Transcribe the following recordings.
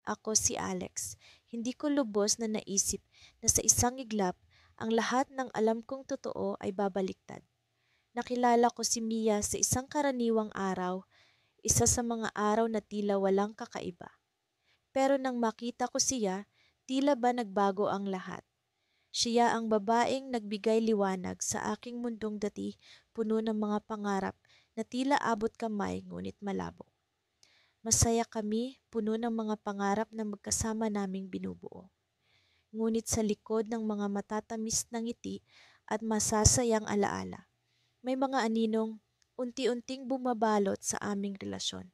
Ako si Alex. Hindi ko lubos na naisip na sa isang iglap, ang lahat ng alam kong totoo ay babaliktad. Nakilala ko si Mia sa isang karaniwang araw, isa sa mga araw na tila walang kakaiba. Pero nang makita ko siya, tila ba nagbago ang lahat. Siya ang babaeng nagbigay liwanag sa aking mundong dati puno ng mga pangarap na tila abot kamay ngunit malabo. Masaya kami, puno ng mga pangarap na magkasama naming binubuo. Ngunit sa likod ng mga matatamis na ngiti at masasayang alaala, may mga aninong unti-unting bumabalot sa aming relasyon.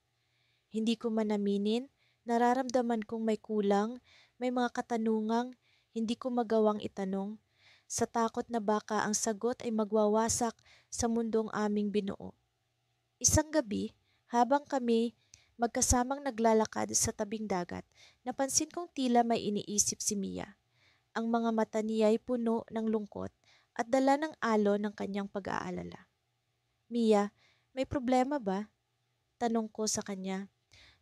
Hindi ko man aminin, nararamdaman kong may kulang, may mga katanungang hindi ko magawang itanong, sa takot na baka ang sagot ay magwawasak sa mundong aming binuo. Isang gabi, habang kami magkasamang naglalakad sa tabing dagat, napansin kong tila may iniisip si Mia. Ang mga mata niya ay puno ng lungkot at dala ng alo ng kanyang pag-aalala. Mia, may problema ba? Tanong ko sa kanya.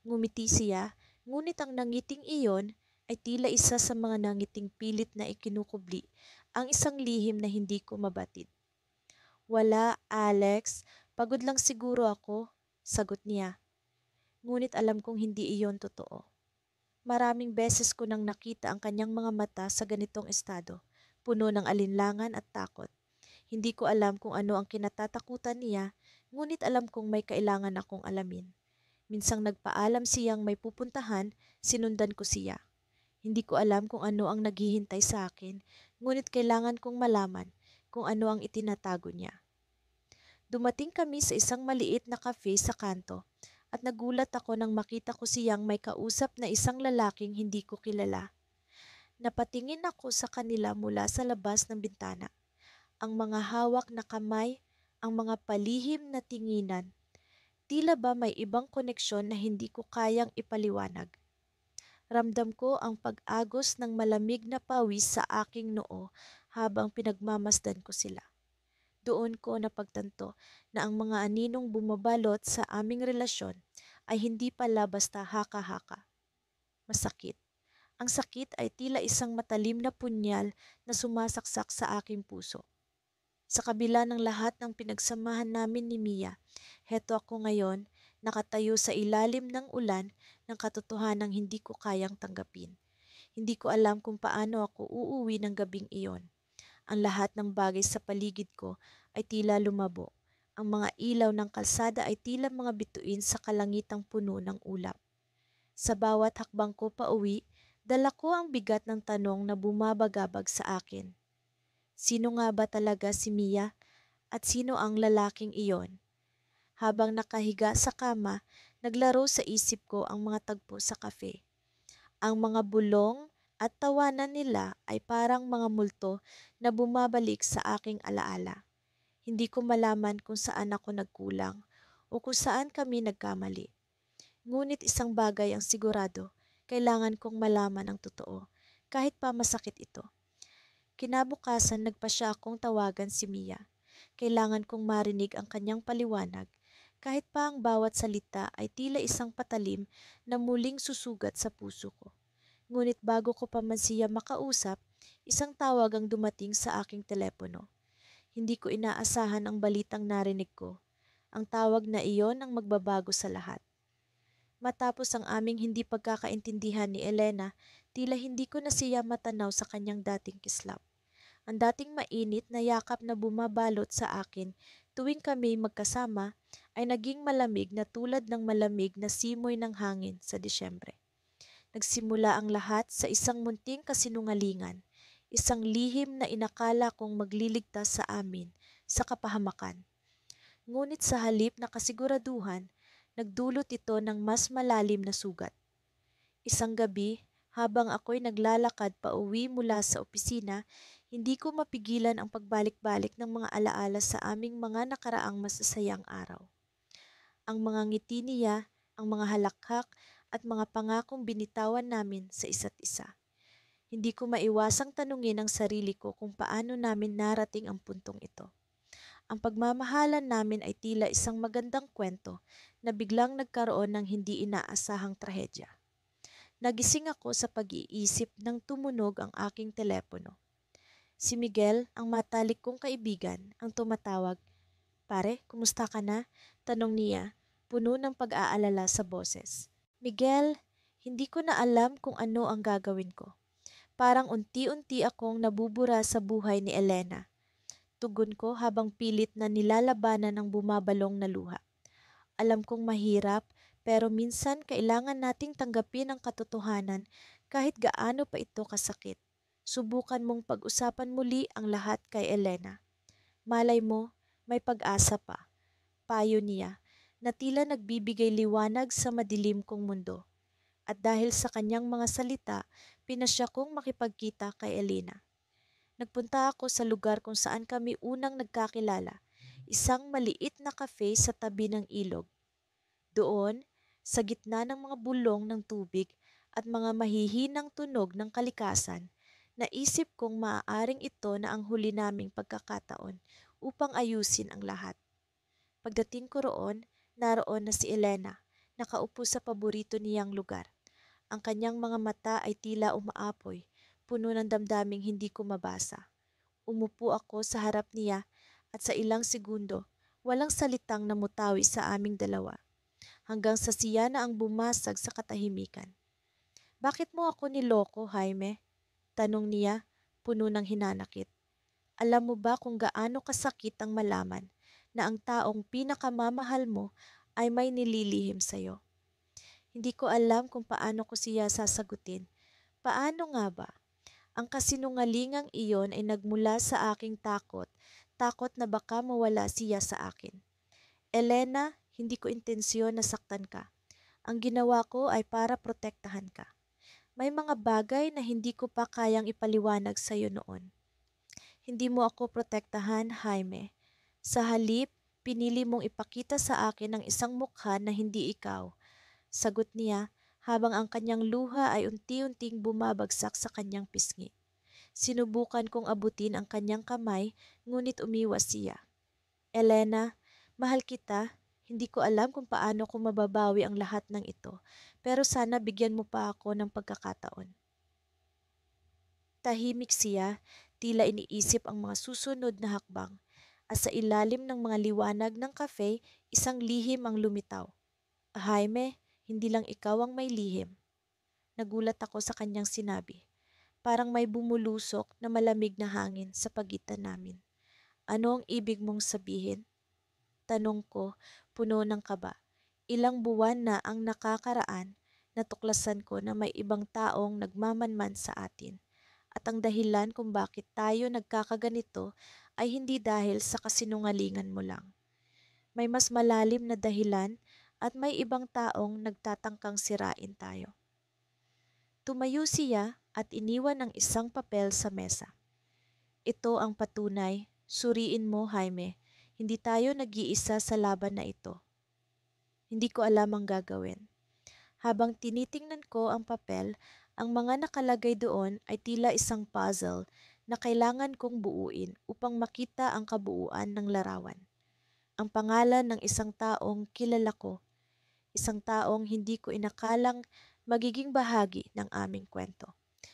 Ngumiti siya, ngunit ang nangiting iyon ay tila isa sa mga nangiting pilit na ikinukubli ang isang lihim na hindi ko mabatid. Wala, Alex. Pagod lang siguro ako, sagot niya. Ngunit alam kong hindi iyon totoo. Maraming beses ko nang nakita ang kanyang mga mata sa ganitong estado, puno ng alinlangan at takot. Hindi ko alam kung ano ang kinatatakutan niya, ngunit alam kong may kailangan akong alamin. Minsang nagpaalam siyang may pupuntahan, sinundan ko siya. Hindi ko alam kung ano ang naghihintay sa akin, ngunit kailangan kong malaman kung ano ang itinatago niya. Dumating kami sa isang maliit na cafe sa kanto at nagulat ako nang makita ko siyang may kausap na isang lalaking hindi ko kilala. Napatingin ako sa kanila mula sa labas ng bintana. Ang mga hawak na kamay, ang mga palihim na tinginan. Tila ba may ibang koneksyon na hindi ko kayang ipaliwanag. Ramdam ko ang pag-agos ng malamig na pawis sa aking noo habang pinagmamasdan ko sila. Doon ko napagtanto na ang mga aninong bumabalot sa aming relasyon ay hindi pala basta haka-haka. Masakit. Ang sakit ay tila isang matalim na punyal na sumasaksak sa aking puso. Sa kabila ng lahat ng pinagsamahan namin ni Mia, heto ako ngayon, nakatayo sa ilalim ng ulan ng katotohanang hindi ko kayang tanggapin. Hindi ko alam kung paano ako uuwi ng gabing iyon. Ang lahat ng bagay sa paligid ko ay tila lumabo. Ang mga ilaw ng kalsada ay tila mga bituin sa kalangitang puno ng ulap. Sa bawat hakbang ko pauwi, dala ko ang bigat ng tanong na bumabagabag sa akin. Sino nga ba talaga si Mia at sino ang lalaking iyon? Habang nakahiga sa kama, naglaro sa isip ko ang mga tagpo sa kafe. Ang mga bulong at tawanan nila ay parang mga multo na bumabalik sa aking alaala. Hindi ko malaman kung saan ako nagkulang o kung saan kami nagkamali. Ngunit isang bagay ang sigurado, kailangan kong malaman ang totoo, kahit pa masakit ito. Kinabukasan nagpasya akong tawagan si Mia. Kailangan kong marinig ang kanyang paliwanag, kahit pa ang bawat salita ay tila isang patalim na muling susugat sa puso ko. Ngunit bago ko pa man siya makausap, isang tawag ang dumating sa aking telepono. Hindi ko inaasahan ang balitang narinig ko. Ang tawag na iyon ang magbabago sa lahat. Matapos ang aming hindi pagkakaintindihan ni Elena, tila hindi ko na siya matanaw sa kanyang dating kislap. Ang dating mainit na yakap na bumabalot sa akin tuwing kami magkasama ay naging malamig na tulad ng malamig na simoy ng hangin sa Disyembre. Nagsimula ang lahat sa isang munting kasinungalingan, isang lihim na inakala kong magliligtas sa amin sa kapahamakan. Ngunit sa halip na kasiguraduhan, nagdulot ito ng mas malalim na sugat. Isang gabi, habang ako'y naglalakad pa uwi mula sa opisina, hindi ko mapigilan ang pagbalik-balik ng mga alaala sa aming mga nakaraang masasayang araw. Ang mga ngiti niya, ang mga halakhak at mga pangakong binitawan namin sa isa't isa. Hindi ko maiwasang tanungin ang sarili ko kung paano namin narating ang puntong ito. Ang pagmamahalan namin ay tila isang magandang kwento na biglang nagkaroon ng hindi inaasahang trahedya. Nagising ako sa pag-iisip nang tumunog ang aking telepono. Si Miguel, ang matalik kong kaibigan, ang tumatawag. Pare, kumusta ka na? Tanong niya, puno ng pag-aalala sa boses. Miguel, hindi ko na alam kung ano ang gagawin ko. Parang unti-unti akong nabubura sa buhay ni Elena. Tugon ko habang pilit na nilalabanan ang bumabalong na luha. Alam kong mahirap, pero minsan kailangan nating tanggapin ang katotohanan kahit gaano pa ito kasakit. Subukan mong pag-usapan muli ang lahat kay Elena. Malay mo, may pag-asa pa. Payo niya, na tila nagbibigay liwanag sa madilim kong mundo. At dahil sa kanyang mga salita, pinasya kong makipagkita kay Elena. Nagpunta ako sa lugar kung saan kami unang nagkakilala, isang maliit na cafe sa tabi ng ilog. Doon, sa gitna ng mga bulong ng tubig at mga mahihinang tunog ng kalikasan, naisip kong maaaring ito na ang huli naming pagkakataon upang ayusin ang lahat. Pagdating ko roon, naroon na si Elena, nakaupo sa paborito niyang lugar. Ang kanyang mga mata ay tila umaapoy, puno ng damdaming hindi ko mabasa. Umupo ako sa harap niya at sa ilang segundo, walang salitang namutawi sa aming dalawa. Hanggang sa siya na ang bumasag sa katahimikan. Bakit mo ako niloko, Jaime? Tanong niya, puno ng hinanakit. Alam mo ba kung gaano kasakit ang malaman na ang taong pinakamamahal mo ay may nililihim sa'yo? Hindi ko alam kung paano ko siya sasagutin. Paano nga ba? Ang kasinungalingang iyon ay nagmula sa aking takot, takot na baka mawala siya sa akin. Elena, hindi ko intensyon na saktan ka. Ang ginawa ko ay para protektahan ka. May mga bagay na hindi ko pa kayang ipaliwanag sa iyo noon. Hindi mo ako protektahan, Jaime. Sa halip, pinili mong ipakita sa akin ang isang mukha na hindi ikaw. Sagot niya habang ang kanyang luha ay unti-unting bumabagsak sa kanyang pisngi. Sinubukan kong abutin ang kanyang kamay, ngunit umiwas siya. Elena, mahal kita. Hindi ko alam kung paano ko mababawi ang lahat ng ito, pero sana bigyan mo pa ako ng pagkakataon. Tahimik siya, tila iniisip ang mga susunod na hakbang. At sa ilalim ng mga liwanag ng cafe, isang lihim ang lumitaw. Jaime, hindi lang ikaw ang may lihim. Nagulat ako sa kanyang sinabi. Parang may bumulusok na malamig na hangin sa pagitan namin. Ano ang ibig mong sabihin? Tanong ko, puno ng kaba. Ilang buwan na ang nakakaraan, natuklasan ko na may ibang taong nagmamanman sa atin. At ang dahilan kung bakit tayo nagkakaganito ay hindi dahil sa kasinungalingan mo lang. May mas malalim na dahilan at may ibang taong nagtatangkang sirain tayo. Tumayo siya at iniwan ang isang papel sa mesa. Ito ang patunay, suriin mo, Jaime. Hindi tayo nag-iisa sa laban na ito. Hindi ko alam ang gagawin. Habang tinitingnan ko ang papel, ang mga nakalagay doon ay tila isang puzzle na kailangan kong buuin upang makita ang kabuuan ng larawan. Ang pangalan ng isang taong kilala ko, isang taong hindi ko inakalang magiging bahagi ng aming kwento.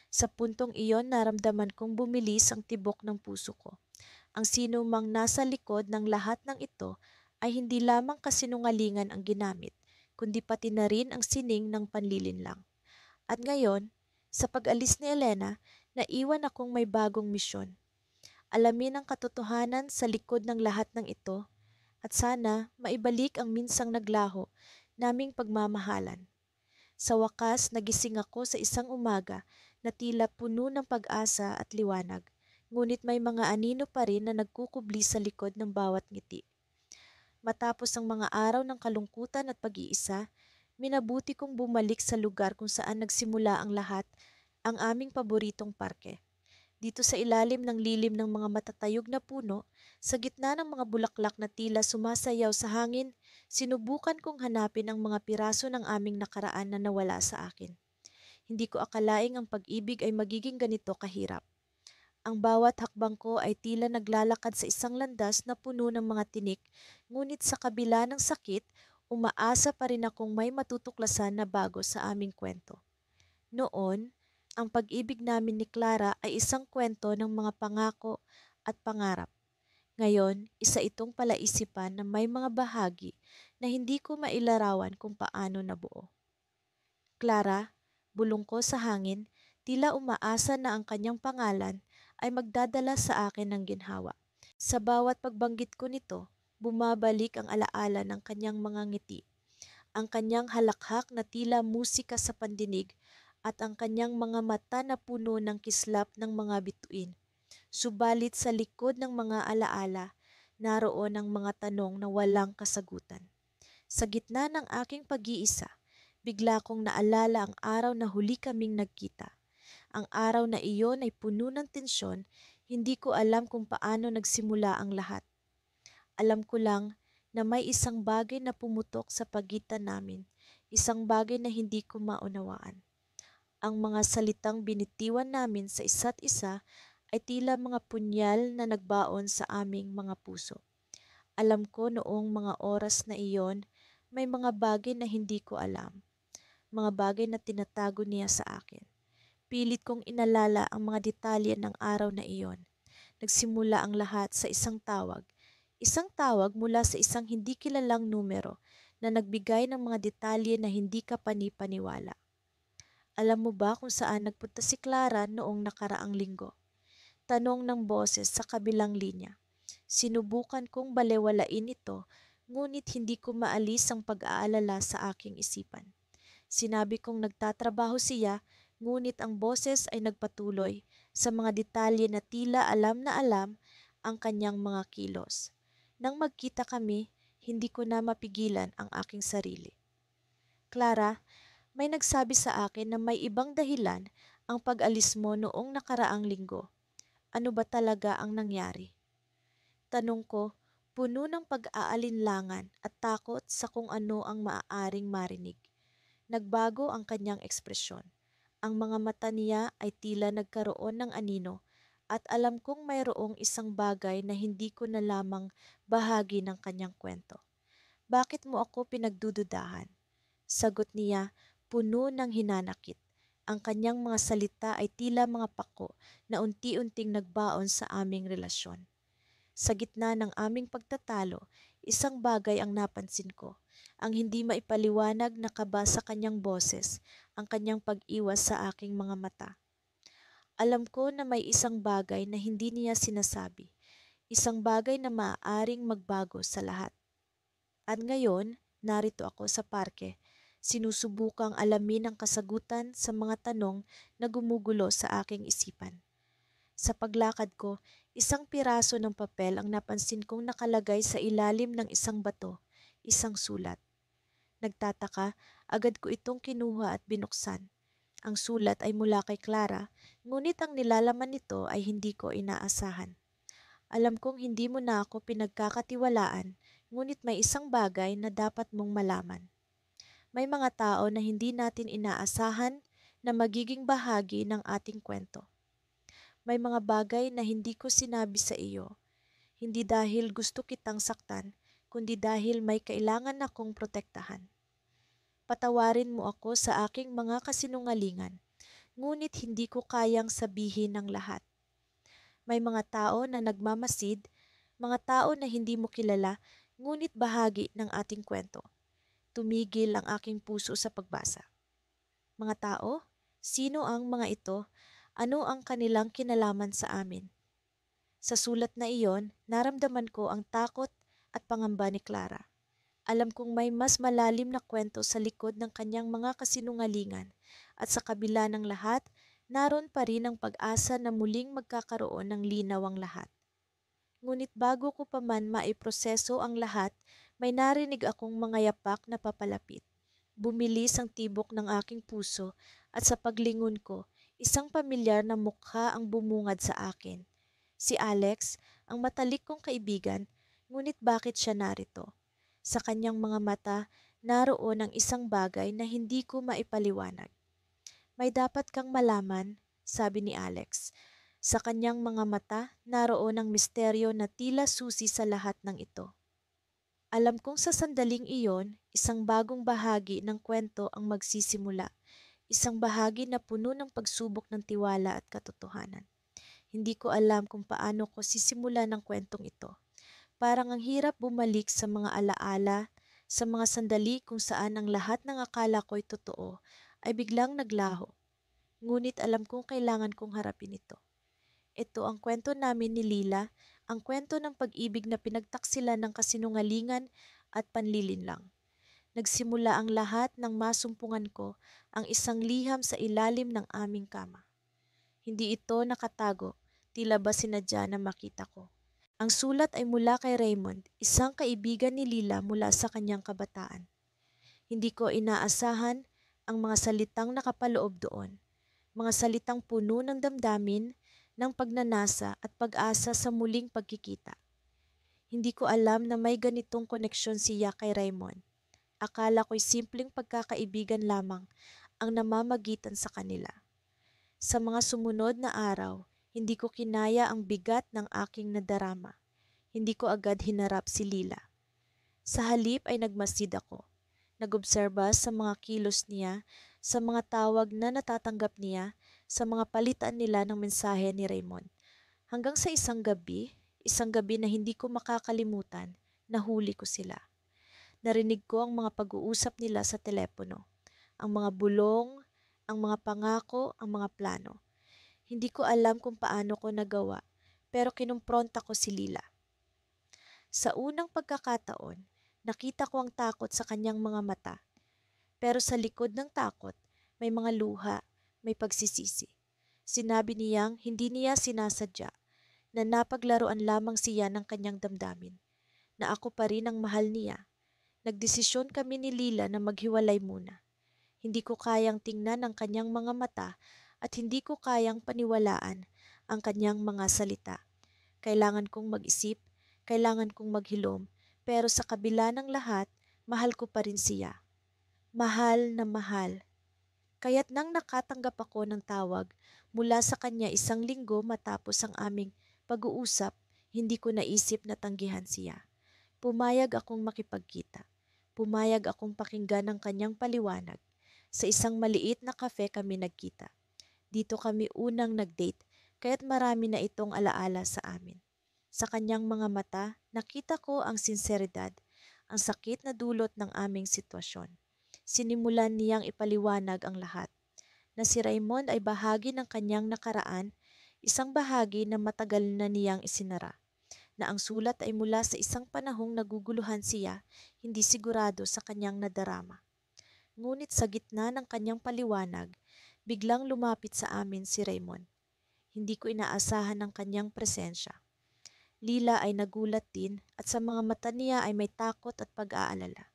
Sa puntong iyon, naramdaman kong bumilis ang tibok ng puso ko. Ang sino mang nasa likod ng lahat ng ito ay hindi lamang kasinungalingan ang ginamit, kundi pati na rin ang sining ng panlilinlang. At ngayon, sa pag-alis ni Elena, naiwan akong may bagong misyon. Alamin ang katotohanan sa likod ng lahat ng ito at sana maibalik ang minsang naglaho naming pagmamahalan. Sa wakas, nagising ako sa isang umaga na tila puno ng pag-asa at liwanag. Ngunit may mga anino pa rin na nagkukubli sa likod ng bawat ngiti. Matapos ang mga araw ng kalungkutan at pag-iisa, minabuti kong bumalik sa lugar kung saan nagsimula ang lahat, ang aming paboritong parke. Dito sa ilalim ng lilim ng mga matatayog na puno, sa gitna ng mga bulaklak na tila sumasayaw sa hangin, sinubukan kong hanapin ang mga piraso ng aming nakaraan na nawala sa akin. Hindi ko akalaing ang pag-ibig ay magiging ganito kahirap. Ang bawat hakbang ko ay tila naglalakad sa isang landas na puno ng mga tinik, ngunit sa kabila ng sakit, umaasa pa rin akong may matutuklasan na bago sa aming kwento. Noon, ang pag-ibig namin ni Clara ay isang kwento ng mga pangako at pangarap. Ngayon, isa itong palaisipan na may mga bahagi na hindi ko mailarawan kung paano nabuo. Clara, bulong ko sa hangin, tila umaasa na ang kanyang pangalan ay magdadala sa akin ng ginhawa. Sa bawat pagbanggit ko nito, bumabalik ang alaala ng kanyang mga ngiti, ang kanyang halakhak na tila musika sa pandinig at ang kanyang mga mata na puno ng kislap ng mga bituin. Subalit sa likod ng mga alaala, naroon ang mga tanong na walang kasagutan. Sa gitna ng aking pag-iisa, bigla kong naalala ang araw na huli kaming nagkita. Ang araw na iyon ay puno ng tensyon, hindi ko alam kung paano nagsimula ang lahat. Alam ko lang na may isang bagay na pumutok sa pagitan namin, isang bagay na hindi ko maunawaan. Ang mga salitang binitiwan namin sa isa't isa ay tila mga punyal na nagbaon sa aming mga puso. Alam ko noong mga oras na iyon, may mga bagay na hindi ko alam, mga bagay na tinatago niya sa akin. Pilit kong inalala ang mga detalye ng araw na iyon. Nagsimula ang lahat sa isang tawag mula sa isang hindi kilalang numero na nagbigay ng mga detalye na hindi ka panipaniwala. Alam mo ba kung saan nagpunta si Clara noong nakaraang linggo? Tanong ng boses sa kabilang linya. Sinubukan kong balewalain ito, ngunit hindi ko maalis ang pag-aalala sa aking isipan. Sinabi kong nagtatrabaho siya, ngunit ang boses ay nagpatuloy sa mga detalye na tila alam na alam ang kanyang mga kilos. Nang magkita kami, hindi ko na mapigilan ang aking sarili. Clara, may nagsabi sa akin na may ibang dahilan ang pag-alis mo noong nakaraang linggo. Ano ba talaga ang nangyari? Tanong ko, puno ng pag-aalinlangan at takot sa kung ano ang maaaring marinig. Nagbago ang kanyang ekspresyon. Ang mga mata niya ay tila nagkaroon ng anino at alam kong mayroong isang bagay na hindi ko na lamang bahagi ng kanyang kwento. Bakit mo ako pinagdududahan? Sagot niya, puno ng hinanakit. Ang kanyang mga salita ay tila mga pako na unti-unting nagbaon sa aming relasyon. Sa gitna ng aming pagtatalo, isang bagay ang napansin ko. Ang hindi maipaliwanag na kaba sa kanyang boses, ang kanyang pag-iwas sa aking mga mata. Alam ko na may isang bagay na hindi niya sinasabi, isang bagay na maaaring magbago sa lahat. At ngayon, narito ako sa parke, sinusubukang alamin ang kasagutan sa mga tanong na gumugulo sa aking isipan. Sa paglakad ko, isang piraso ng papel ang napansin kong nakalagay sa ilalim ng isang bato, isang sulat. Nagtataka, agad ko itong kinuha at binuksan. Ang sulat ay mula kay Clara, ngunit ang nilalaman nito ay hindi ko inaasahan. Alam kong hindi mo na ako pinagkakatiwalaan, ngunit may isang bagay na dapat mong malaman. May mga tao na hindi natin inaasahan na magiging bahagi ng ating kwento. May mga bagay na hindi ko sinabi sa iyo, hindi dahil gusto kitang saktan, kundi dahil may kailangan akong protektahan. Patawarin mo ako sa aking mga kasinungalingan, ngunit hindi ko kayang sabihin ng lahat. May mga tao na nagmamasid, mga tao na hindi mo kilala, ngunit bahagi ng ating kwento. Tumigil ang aking puso sa pagbasa. Mga tao? Sino ang mga ito? Ano ang kanilang kinalaman sa amin? Sa sulat na iyon, naramdaman ko ang takot at pangamba ni Clara. Alam kong may mas malalim na kwento sa likod ng kanyang mga kasinungalingan at sa kabila ng lahat, naroon pa rin ang pag-asa na muling magkakaroon ng linaw ang lahat. Ngunit bago ko pa man maiproseso ang lahat, may narinig akong mga yapak na papalapit. Bumilis ang tibok ng aking puso at sa paglingon ko, isang pamilyar na mukha ang bumungad sa akin. Si Alex, ang matalik kong kaibigan, ngunit bakit siya narito? Sa kanyang mga mata, naroon ang isang bagay na hindi ko maipaliwanag. May dapat kang malaman, sabi ni Alex. Sa kanyang mga mata, naroon ang misteryo na tila susi sa lahat ng ito. Alam kong sa sandaling iyon, isang bagong bahagi ng kwento ang magsisimula. isang bahagi na puno ng pagsubok ng tiwala at katotohanan. Hindi ko alam kung paano ko sisimulan ng kwentong ito. Parang ang hirap bumalik sa mga alaala, sa mga sandali kung saan ang lahat ng akala ko'y totoo ay biglang naglaho. Ngunit alam kong kailangan kong harapin ito. Ito ang kwento namin ni Lila, ang kwento ng pag-ibig na pinagtaksilan ng kasinungalingan at panlilinlang. Nagsimula ang lahat nang masumpungan ko ang isang liham sa ilalim ng aming kama. Hindi ito nakatago, tila ba sinadya na makita ko. Ang sulat ay mula kay Raymond, isang kaibigan ni Lila mula sa kanyang kabataan. Hindi ko inaasahan ang mga salitang nakapaloob doon. Mga salitang puno ng damdamin, ng pagnanasa at pag-asa sa muling pagkikita. Hindi ko alam na may ganitong koneksyon siya kay Raymond. Akala ko'y simpleng pagkakaibigan lamang ang namamagitan sa kanila. Sa mga sumunod na araw, hindi ko kinaya ang bigat ng aking nadarama. Hindi ko agad hinarap si Lila. Sa halip ay nagmasid ako. Nag-obserba sa mga kilos niya, sa mga tawag na natatanggap niya, sa mga palitan nila ng mensahe ni Raymond. Hanggang sa isang gabi na hindi ko makakalimutan, nahuli ko sila. Narinig ko ang mga pag-uusap nila sa telepono. Ang mga bulong, ang mga pangako, ang mga plano. Hindi ko alam kung paano ko nagawa, pero kinumpronta ko si Lila. Sa unang pagkakataon, nakita ko ang takot sa kanyang mga mata. Pero sa likod ng takot, may mga luha, may pagsisisi. Sinabi niyang hindi niya sinasadya, na napaglaruan lamang siya ng kanyang damdamin, na ako pa rin ang mahal niya. Nagdesisyon kami ni Lila na maghiwalay muna. Hindi ko kayang tingnan ang kanyang mga mata at hindi ko kayang paniwalaan ang kanyang mga salita. Kailangan kong mag-isip, kailangan kong maghilom, pero sa kabila ng lahat, mahal ko pa rin siya. Mahal na mahal. Kaya't nang nakatanggap ako ng tawag mula sa kanya isang linggo matapos ang aming pag-uusap, hindi ko naisip na tanggihan siya. Pumayag akong makipagkita. Pumayag akong pakinggan ang kanyang paliwanag. Sa isang maliit na kafe kami nagkita. Dito kami unang nag-date, kaya't marami na itong alaala sa amin. Sa kanyang mga mata, nakita ko ang sinseridad, ang sakit na dulot ng aming sitwasyon. Sinimulan niyang ipaliwanag ang lahat, na si Raymond ay bahagi ng kanyang nakaraan, isang bahagi na matagal na niyang isinara, na ang sulat ay mula sa isang panahong naguguluhan siya, hindi sigurado sa kanyang nadarama. Ngunit sa gitna ng kanyang paliwanag, biglang lumapit sa amin si Raymond. Hindi ko inaasahan ang kanyang presensya. Lila ay nagulat din at sa mga mata niya ay may takot at pag-aalala.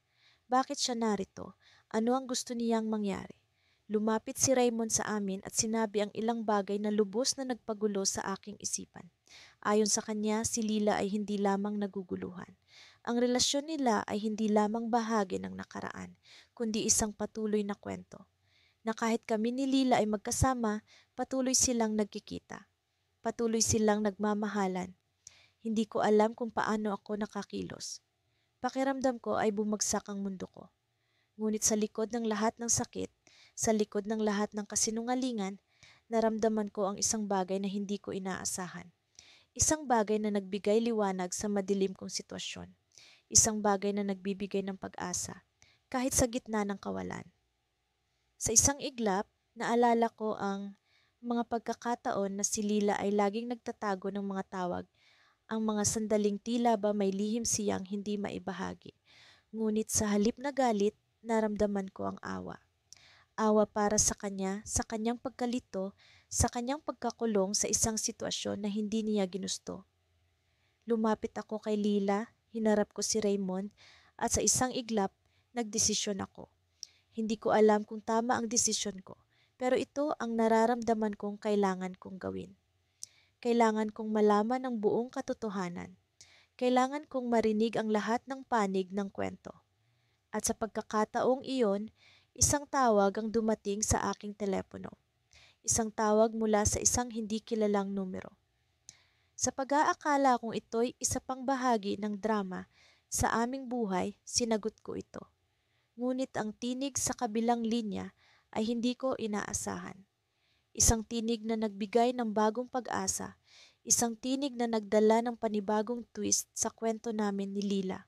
Bakit siya narito? Ano ang gusto niyang mangyari? Lumapit si Raymond sa amin at sinabi ang ilang bagay na lubos na nagpagulo sa aking isipan. Ayon sa kanya, si Lila ay hindi lamang naguguluhan. Ang relasyon nila ay hindi lamang bahagi ng nakaraan, kundi isang patuloy na kwento. Na kahit kami ni Lila ay magkasama, patuloy silang nagkikita. Patuloy silang nagmamahalan. Hindi ko alam kung paano ako nakakilos. Pakiramdam ko ay bumagsak ang mundo ko. Ngunit sa likod ng lahat ng sakit, sa likod ng lahat ng kasinungalingan, naramdaman ko ang isang bagay na hindi ko inaasahan. Isang bagay na nagbigay liwanag sa madilim kong sitwasyon. Isang bagay na nagbibigay ng pag-asa, kahit sa gitna ng kawalan. Sa isang iglap, naalala ko ang mga pagkakataon na si Lila ay laging nagtatago ng mga tawag, ang mga sandaling tila ba may lihim siyang hindi maibahagi. Ngunit sa halip na galit, naramdaman ko ang awa. Awa para sa kanya, sa kanyang pagkalito, sa kanyang pagkakulong sa isang sitwasyon na hindi niya ginusto. Lumapit ako kay Lila, hinarap ko si Raymond, at sa isang iglap, nagdesisyon ako. Hindi ko alam kung tama ang desisyon ko, pero ito ang nararamdaman kong kailangan kong gawin. Kailangan kong malaman ang buong katotohanan. Kailangan kong marinig ang lahat ng panig ng kwento. At sa pagkakataong iyon, isang tawag ang dumating sa aking telepono. Isang tawag mula sa isang hindi kilalang numero. Sa pag-aakala kong ito'y isa pang bahagi ng drama sa aming buhay, sinagot ko ito. Ngunit ang tinig sa kabilang linya ay hindi ko inaasahan. Isang tinig na nagbigay ng bagong pag-asa, isang tinig na nagdala ng panibagong twist sa kwento namin ni Lila.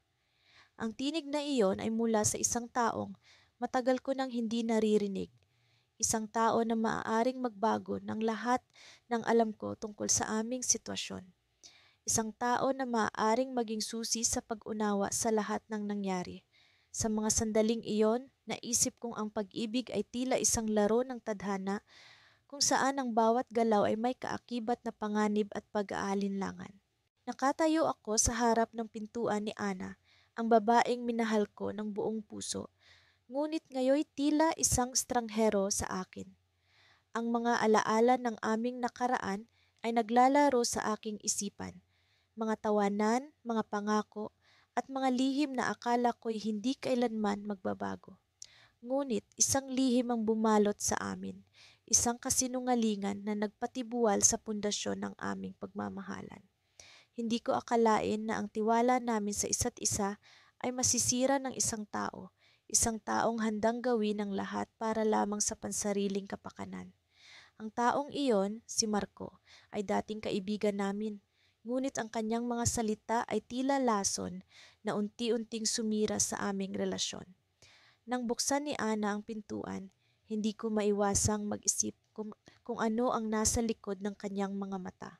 Ang tinig na iyon ay mula sa isang taong matagal ko nang hindi naririnig. Isang tao na maaaring magbago ng lahat ng alam ko tungkol sa aming sitwasyon. Isang tao na maaaring maging susi sa pag-unawa sa lahat ng nangyari. Sa mga sandaling iyon, naisip kong ang pag-ibig ay tila isang laro ng tadhana kung saan ang bawat galaw ay may kaakibat na panganib at pag-aalinlangan. Nakatayo ako sa harap ng pintuan ni Ana, ang babaeng minahal ko ng buong puso. Ngunit ngayoy tila isang estranghero sa akin. Ang mga alaala ng aming nakaraan ay naglalaro sa aking isipan. Mga tawanan, mga pangako, at mga lihim na akala ko'y hindi kailanman magbabago. Ngunit isang lihim ang bumalot sa amin, isang kasinungalingan na nagpatibuwal sa pundasyon ng aming pagmamahalan. Hindi ko akalain na ang tiwala namin sa isa't isa ay masisira ng isang taong handang gawin ang lahat para lamang sa pansariling kapakanan. Ang taong iyon, si Marco, ay dating kaibigan namin, ngunit ang kanyang mga salita ay tila lason na unti-unting sumira sa aming relasyon. Nang buksan ni Ana ang pintuan, hindi ko maiwasang mag-isip kung ano ang nasa likod ng kanyang mga mata.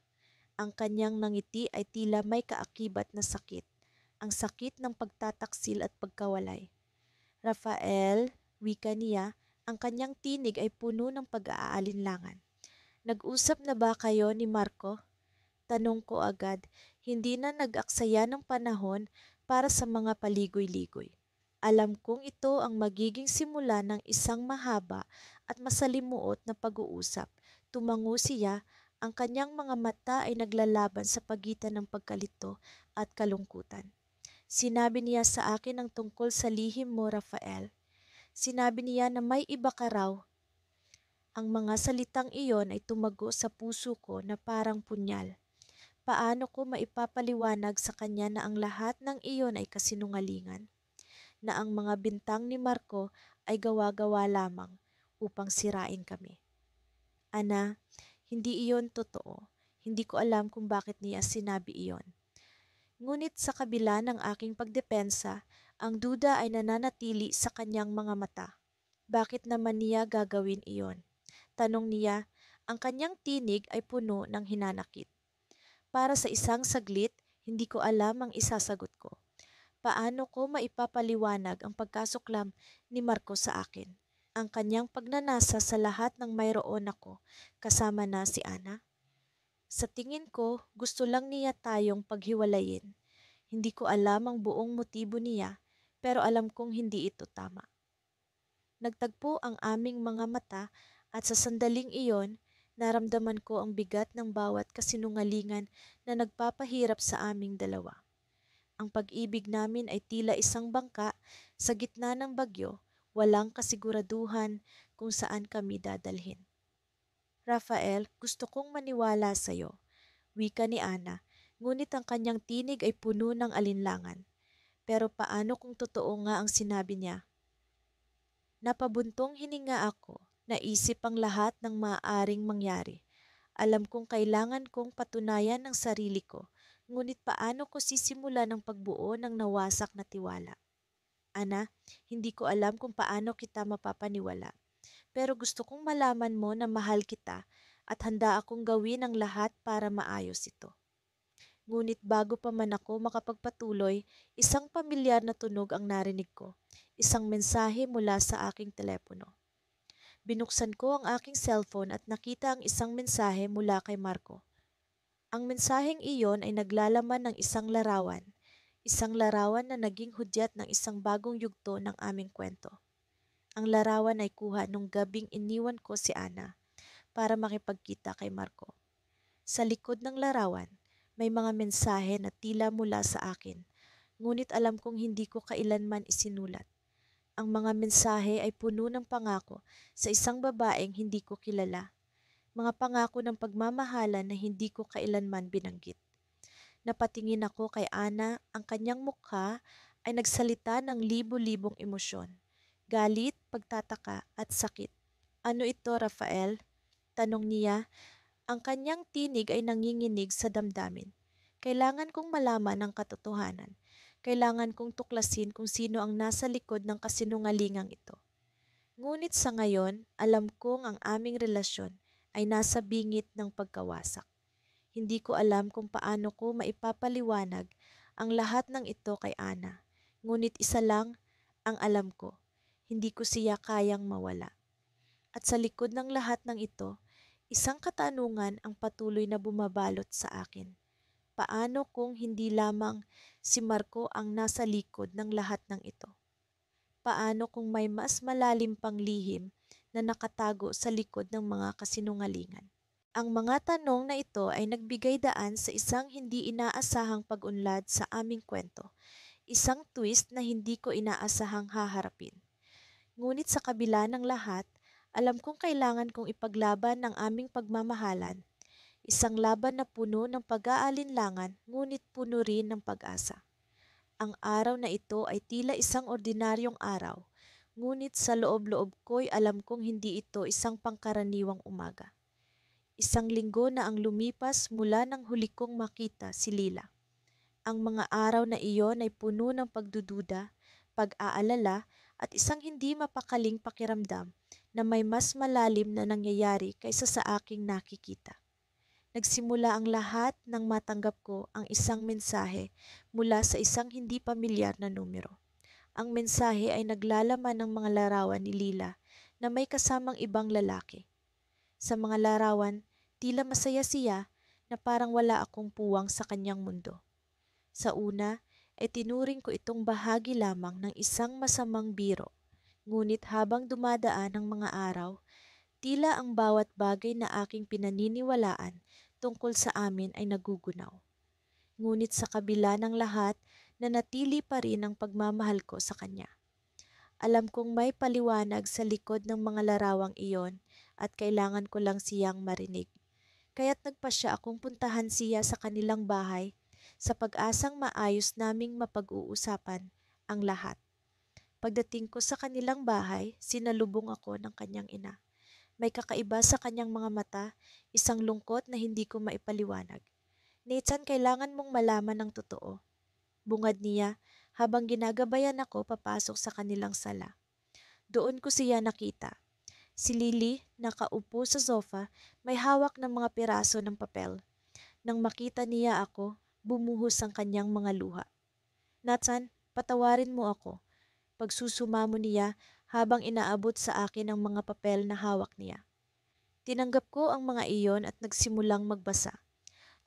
Ang kanyang nangiti ay tila may kaakibat na sakit, ang sakit ng pagtataksil at pagkawalay. Rafael, wika niya, ang kanyang tinig ay puno ng pag-aalinlangan. Nag-usap na ba kayo ni Marco? Tanong ko agad, hindi na nag-aksaya ng panahon para sa mga paligoy-ligoy. Alam kong ito ang magiging simula ng isang mahaba at masalimuot na pag-uusap. Tumango siya, ang kanyang mga mata ay naglalaban sa pagitan ng pagkalito at kalungkutan. Sinabi niya sa akin ang tungkol sa lihim mo, Rafael. Sinabi niya na may iba ka raw. Ang mga salitang iyon ay tumago sa puso ko na parang punyal. Paano ko maipapaliwanag sa kanya na ang lahat ng iyon ay kasinungalingan? Na ang mga bintang ni Marco ay gawa-gawa lamang upang sirain kami. Ana, hindi iyon totoo. Hindi ko alam kung bakit niya sinabi iyon. Ngunit sa kabila ng aking pagdepensa, ang duda ay nananatili sa kanyang mga mata. Bakit naman niya gagawin iyon? Tanong niya, ang kanyang tinig ay puno ng hinanakit. Para sa isang saglit, hindi ko alam ang isasagot ko. Paano ko maipapaliwanag ang pagkasuklam ni Marco sa akin? Ang kanyang pagnanasa sa lahat ng mayroon ako, kasama na si Ana? Sa tingin ko, gusto lang niya tayong paghiwalayin. Hindi ko alam ang buong motibo niya, pero alam kong hindi ito tama. Nagtagpo ang aming mga mata at sa sandaling iyon, naramdaman ko ang bigat ng bawat kasinungalingan na nagpapahirap sa aming dalawa. Ang pag-ibig namin ay tila isang bangka sa gitna ng bagyo, walang kasiguraduhan kung saan kami dadalhin. Rafael, gusto kong maniwala sa iyo, wika ni Ana, ngunit ang kanyang tinig ay puno ng alinlangan. Pero paano kung totoo nga ang sinabi niya? Napabuntong hininga ako, naisip ang lahat ng maaaring mangyari. Alam kong kailangan kong patunayan ng sarili ko, ngunit paano ko sisimulan ang pagbuo ng nawasak na tiwala? Ana, hindi ko alam kung paano kita mapapaniwala, pero gusto kong malaman mo na mahal kita at handa akong gawin ang lahat para maayos ito. Ngunit bago pa man ako makapagpatuloy, isang pamilyar na tunog ang narinig ko. Isang mensahe mula sa aking telepono. Binuksan ko ang aking cellphone at nakita ang isang mensahe mula kay Marco. Ang mensaheng iyon ay naglalaman ng isang larawan na naging hudyat ng isang bagong yugto ng aming kwento. Ang larawan ay kuha nung gabing iniwan ko si Ana para makipagkita kay Marco. Sa likod ng larawan, may mga mensahe na tila mula sa akin, ngunit alam kong hindi ko kailanman isinulat. Ang mga mensahe ay puno ng pangako sa isang babaeng hindi ko kilala. Mga pangako ng pagmamahalan na hindi ko kailanman binanggit. Napatingin ako kay Ana, ang kanyang mukha ay nagsalita ng libo-libong emosyon. Galit, pagtataka at sakit. Ano ito, Rafael? Tanong niya. Ang kanyang tinig ay nanginginig sa damdamin. Kailangan kong malaman ang katotohanan. Kailangan kong tuklasin kung sino ang nasa likod ng kasinungalingang ito. Ngunit sa ngayon, alam kong ang aming relasyon ay nasa bingit ng pagkawasak. Hindi ko alam kung paano ko maipapaliwanag ang lahat ng ito kay Ana. Ngunit isa lang ang alam ko, hindi ko siya kayang mawala. At sa likod ng lahat ng ito, isang katanungan ang patuloy na bumabalot sa akin. Paano kung hindi lamang si Marco ang nasa likod ng lahat ng ito? Paano kung may mas malalim pang lihim na nakatago sa likod ng mga kasinungalingan? Ang mga tanong na ito ay nagbigay daan sa isang hindi inaasahang pag-unlad sa aming kwento, isang twist na hindi ko inaasahang haharapin. Ngunit sa kabila ng lahat, alam kong kailangan kong ipaglaban ang aming pagmamahalan, isang laban na puno ng pag-aalinlangan ngunit puno rin ng pag-asa. Ang araw na ito ay tila isang ordinaryong araw, ngunit sa loob-loob ko'y alam kong hindi ito isang pangkaraniwang umaga. Isang linggo na ang lumipas mula nang huli kong makita si Lila. Ang mga araw na iyon ay puno ng pagdududa, pag-aalala at isang hindi mapakaling pakiramdam na may mas malalim na nangyayari kaysa sa aking nakikita. Nagsimula ang lahat nang matanggap ko ang isang mensahe mula sa isang hindi pamilyar na numero. Ang mensahe ay naglalaman ng mga larawan ni Lila na may kasamang ibang lalaki. Sa mga larawan, tila masaya siya na parang wala akong puwang sa kanyang mundo. Sa una, ay tinuring ko itong bahagi lamang ng isang masamang biro. Ngunit habang dumadaan ang mga araw, tila ang bawat bagay na aking pinaniniwalaan tungkol sa amin ay nagugunaw. Ngunit sa kabila ng lahat, nanatili pa rin ang pagmamahal ko sa kanya. Alam kong may paliwanag sa likod ng mga larawang iyon at kailangan ko lang siyang marinig. Kaya't nagpasya akong puntahan siya sa kanilang bahay sa pag-asang maayos naming mapag-uusapan ang lahat. Pagdating ko sa kanilang bahay, sinalubong ako ng kanyang ina. May kakaiba sa kanyang mga mata, isang lungkot na hindi ko maipaliwanag. Nathan, kailangan mong malaman ang totoo. Bungad niya habang ginagabayan ako papasok sa kanilang sala. Doon ko siya nakita. Si Lily, nakaupo sa sofa, may hawak ng mga piraso ng papel. Nang makita niya ako, bumuhos ang kanyang mga luha. Nathan, patawarin mo ako. Pagsusumamo niya habang inaabot sa akin ang mga papel na hawak niya. Tinanggap ko ang mga iyon at nagsimulang magbasa.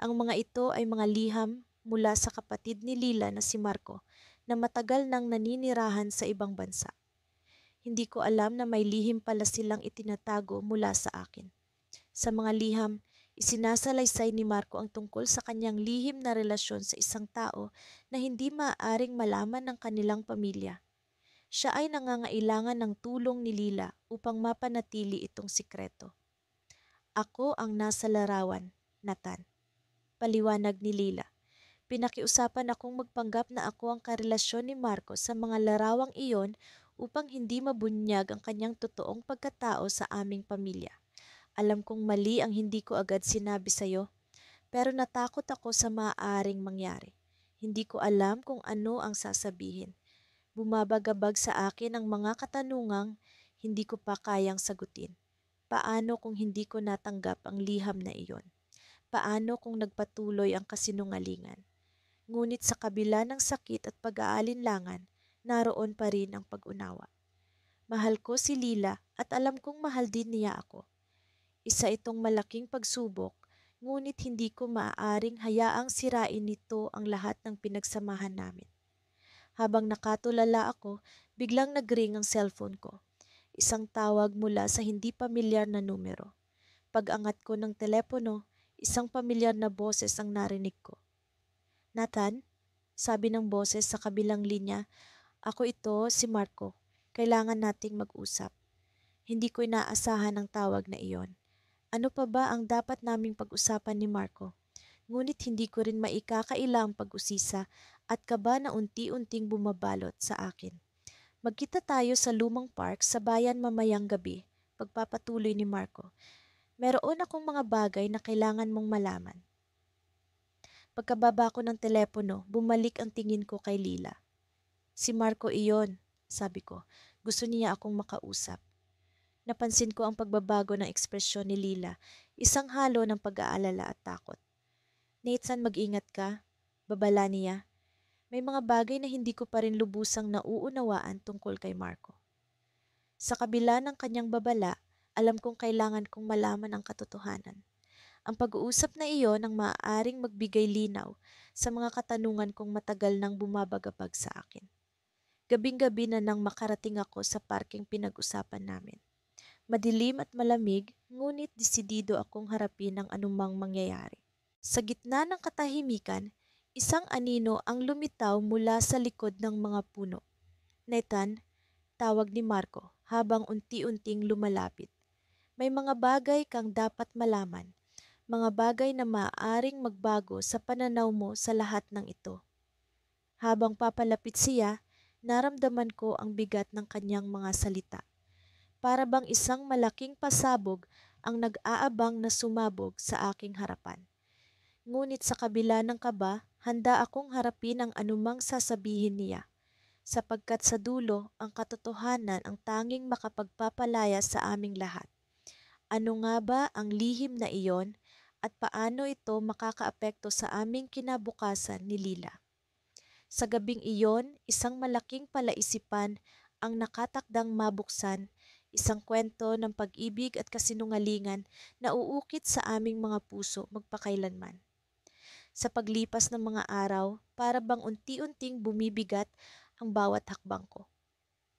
Ang mga ito ay mga liham mula sa kapatid ni Lila na si Marco na matagal nang naninirahan sa ibang bansa. Hindi ko alam na may lihim pala silang itinatago mula sa akin. Sa mga liham, isinasalaysay ni Marco ang tungkol sa kanyang lihim na relasyon sa isang tao na hindi maaaring malaman ng kanilang pamilya. Siya ay nangangailangan ng tulong ni Lila upang mapanatili itong sikreto. Ako ang nasa larawan, Nathan. Paliwanag ni Lila. Pinakiusapan akong magpanggap na ako ang karelasyon ni Marco sa mga larawang iyon upang hindi mabunyag ang kanyang totoong pagkatao sa aming pamilya. Alam kong mali ang hindi ko agad sinabi sa'yo, pero natakot ako sa maaaring mangyari. Hindi ko alam kung ano ang sasabihin. Bumabagabag sa akin ang mga katanungang hindi ko pa kayang sagutin. Paano kung hindi ko natanggap ang liham na iyon? Paano kung nagpatuloy ang kasinungalingan? Ngunit sa kabila ng sakit at pag-aalinlangan, naroon pa rin ang pag-unawa. Mahal ko si Lila at alam kong mahal din niya ako. Isa itong malaking pagsubok, ngunit hindi ko maaaring hayaang sirain nito ang lahat ng pinagsamahan namin. Habang nakatulala ako, biglang nagring ang cellphone ko. Isang tawag mula sa hindi pamilyar na numero. Pag-angat ko ng telepono, isang pamilyar na boses ang narinig ko. Nathan, sabi ng boses sa kabilang linya, ako ito, si Marco. Kailangan nating mag-usap. Hindi ko inaasahan ang tawag na iyon. Ano pa ba ang dapat naming pag-usapan ni Marco? Ngunit hindi ko rin maikakaila ang pag-usisa at kaba na unti-unting bumabalot sa akin. Magkita tayo sa lumang park sa bayan mamayang gabi, pagpapatuloy ni Marco. Meron akong mga bagay na kailangan mong malaman. Pagkababa ko ng telepono, bumalik ang tingin ko kay Lila. Si Marco iyon, sabi ko. Gusto niya akong makausap. Napansin ko ang pagbabago ng ekspresyon ni Lila, isang halo ng pag-aalala at takot. Nathan, mag-ingat ka. Babala niya. May mga bagay na hindi ko pa rin lubusang nauunawaan tungkol kay Marco. Sa kabila ng kanyang babala, alam kong kailangan kong malaman ang katotohanan. Ang pag-uusap na iyon ang maaaring magbigay linaw sa mga katanungan kong matagal nang bumabagabag sa akin. Gabing-gabi na nang makarating ako sa parkeng pinag-usapan namin. Madilim at malamig, ngunit desidido akong harapin ang anumang mangyayari. Sa gitna ng katahimikan, isang anino ang lumitaw mula sa likod ng mga puno. Nathan, tawag ni Marco habang unti-unting lumalapit. May mga bagay kang dapat malaman, mga bagay na maaaring magbago sa pananaw mo sa lahat ng ito. Habang papalapit siya, naramdaman ko ang bigat ng kanyang mga salita. Para bang isang malaking pasabog ang nag-aabang na sumabog sa aking harapan. Ngunit sa kabila ng kaba, handa akong harapin ang anumang sasabihin niya, sapagkat sa dulo ang katotohanan ang tanging makapagpapalaya sa aming lahat. Ano nga ba ang lihim na iyon at paano ito makakaapekto sa aming kinabukasan ni Lila? Sa gabing iyon, isang malaking palaisipan ang nakatakdang mabuksan, isang kwento ng pag-ibig at kasinungalingan na uukit sa aming mga puso magpakailanman. Sa paglipas ng mga araw, para bang unti-unting bumibigat ang bawat hakbang ko.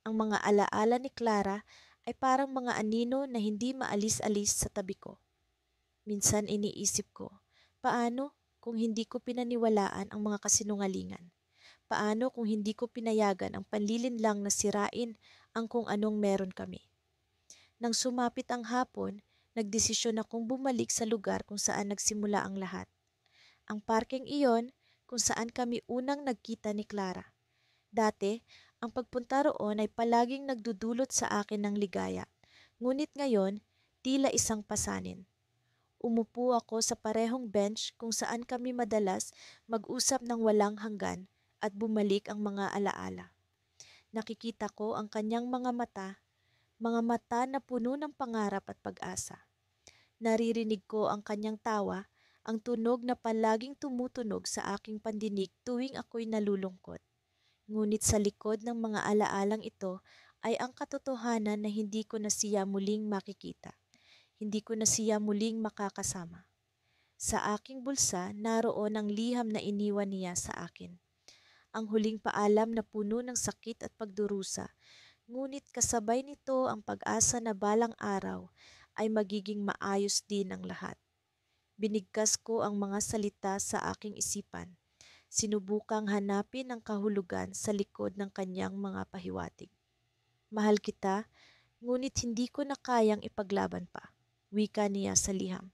Ang mga alaala ni Clara ay parang mga anino na hindi maalis-alis sa tabi ko. Minsan iniisip ko, paano kung hindi ko pinaniwalaan ang mga kasinungalingan? Paano kung hindi ko pinayagan ang panlilinlang na sirain ang kung anong meron kami? Nang sumapit ang hapon, nagdesisyon akong bumalik sa lugar kung saan nagsimula ang lahat. Ang parkeng iyon kung saan kami unang nagkita ni Clara. Dati, ang pagpunta roon ay palaging nagdudulot sa akin ng ligaya. Ngunit ngayon, tila isang pasanin. Umupo ako sa parehong bench kung saan kami madalas mag-usap ng walang hanggan at bumalik ang mga alaala. Nakikita ko ang kanyang mga mata na puno ng pangarap at pag-asa. Naririnig ko ang kanyang tawa, ang tunog na palaging tumutunog sa aking pandinig tuwing ako'y nalulungkot. Ngunit sa likod ng mga alaalang ito ay ang katotohanan na hindi ko na siya muling makikita. Hindi ko na siya muling makakasama. Sa aking bulsa, naroon ang liham na iniwan niya sa akin. Ang huling paalam na puno ng sakit at pagdurusa, ngunit kasabay nito ang pag-asa na balang araw ay magiging maayos din ang lahat. Binigkas ko ang mga salita sa aking isipan. Sinubukang hanapin ang kahulugan sa likod ng kanyang mga pahiwatig. Mahal kita, ngunit hindi ko na kayang ipaglaban pa, wika niya sa liham.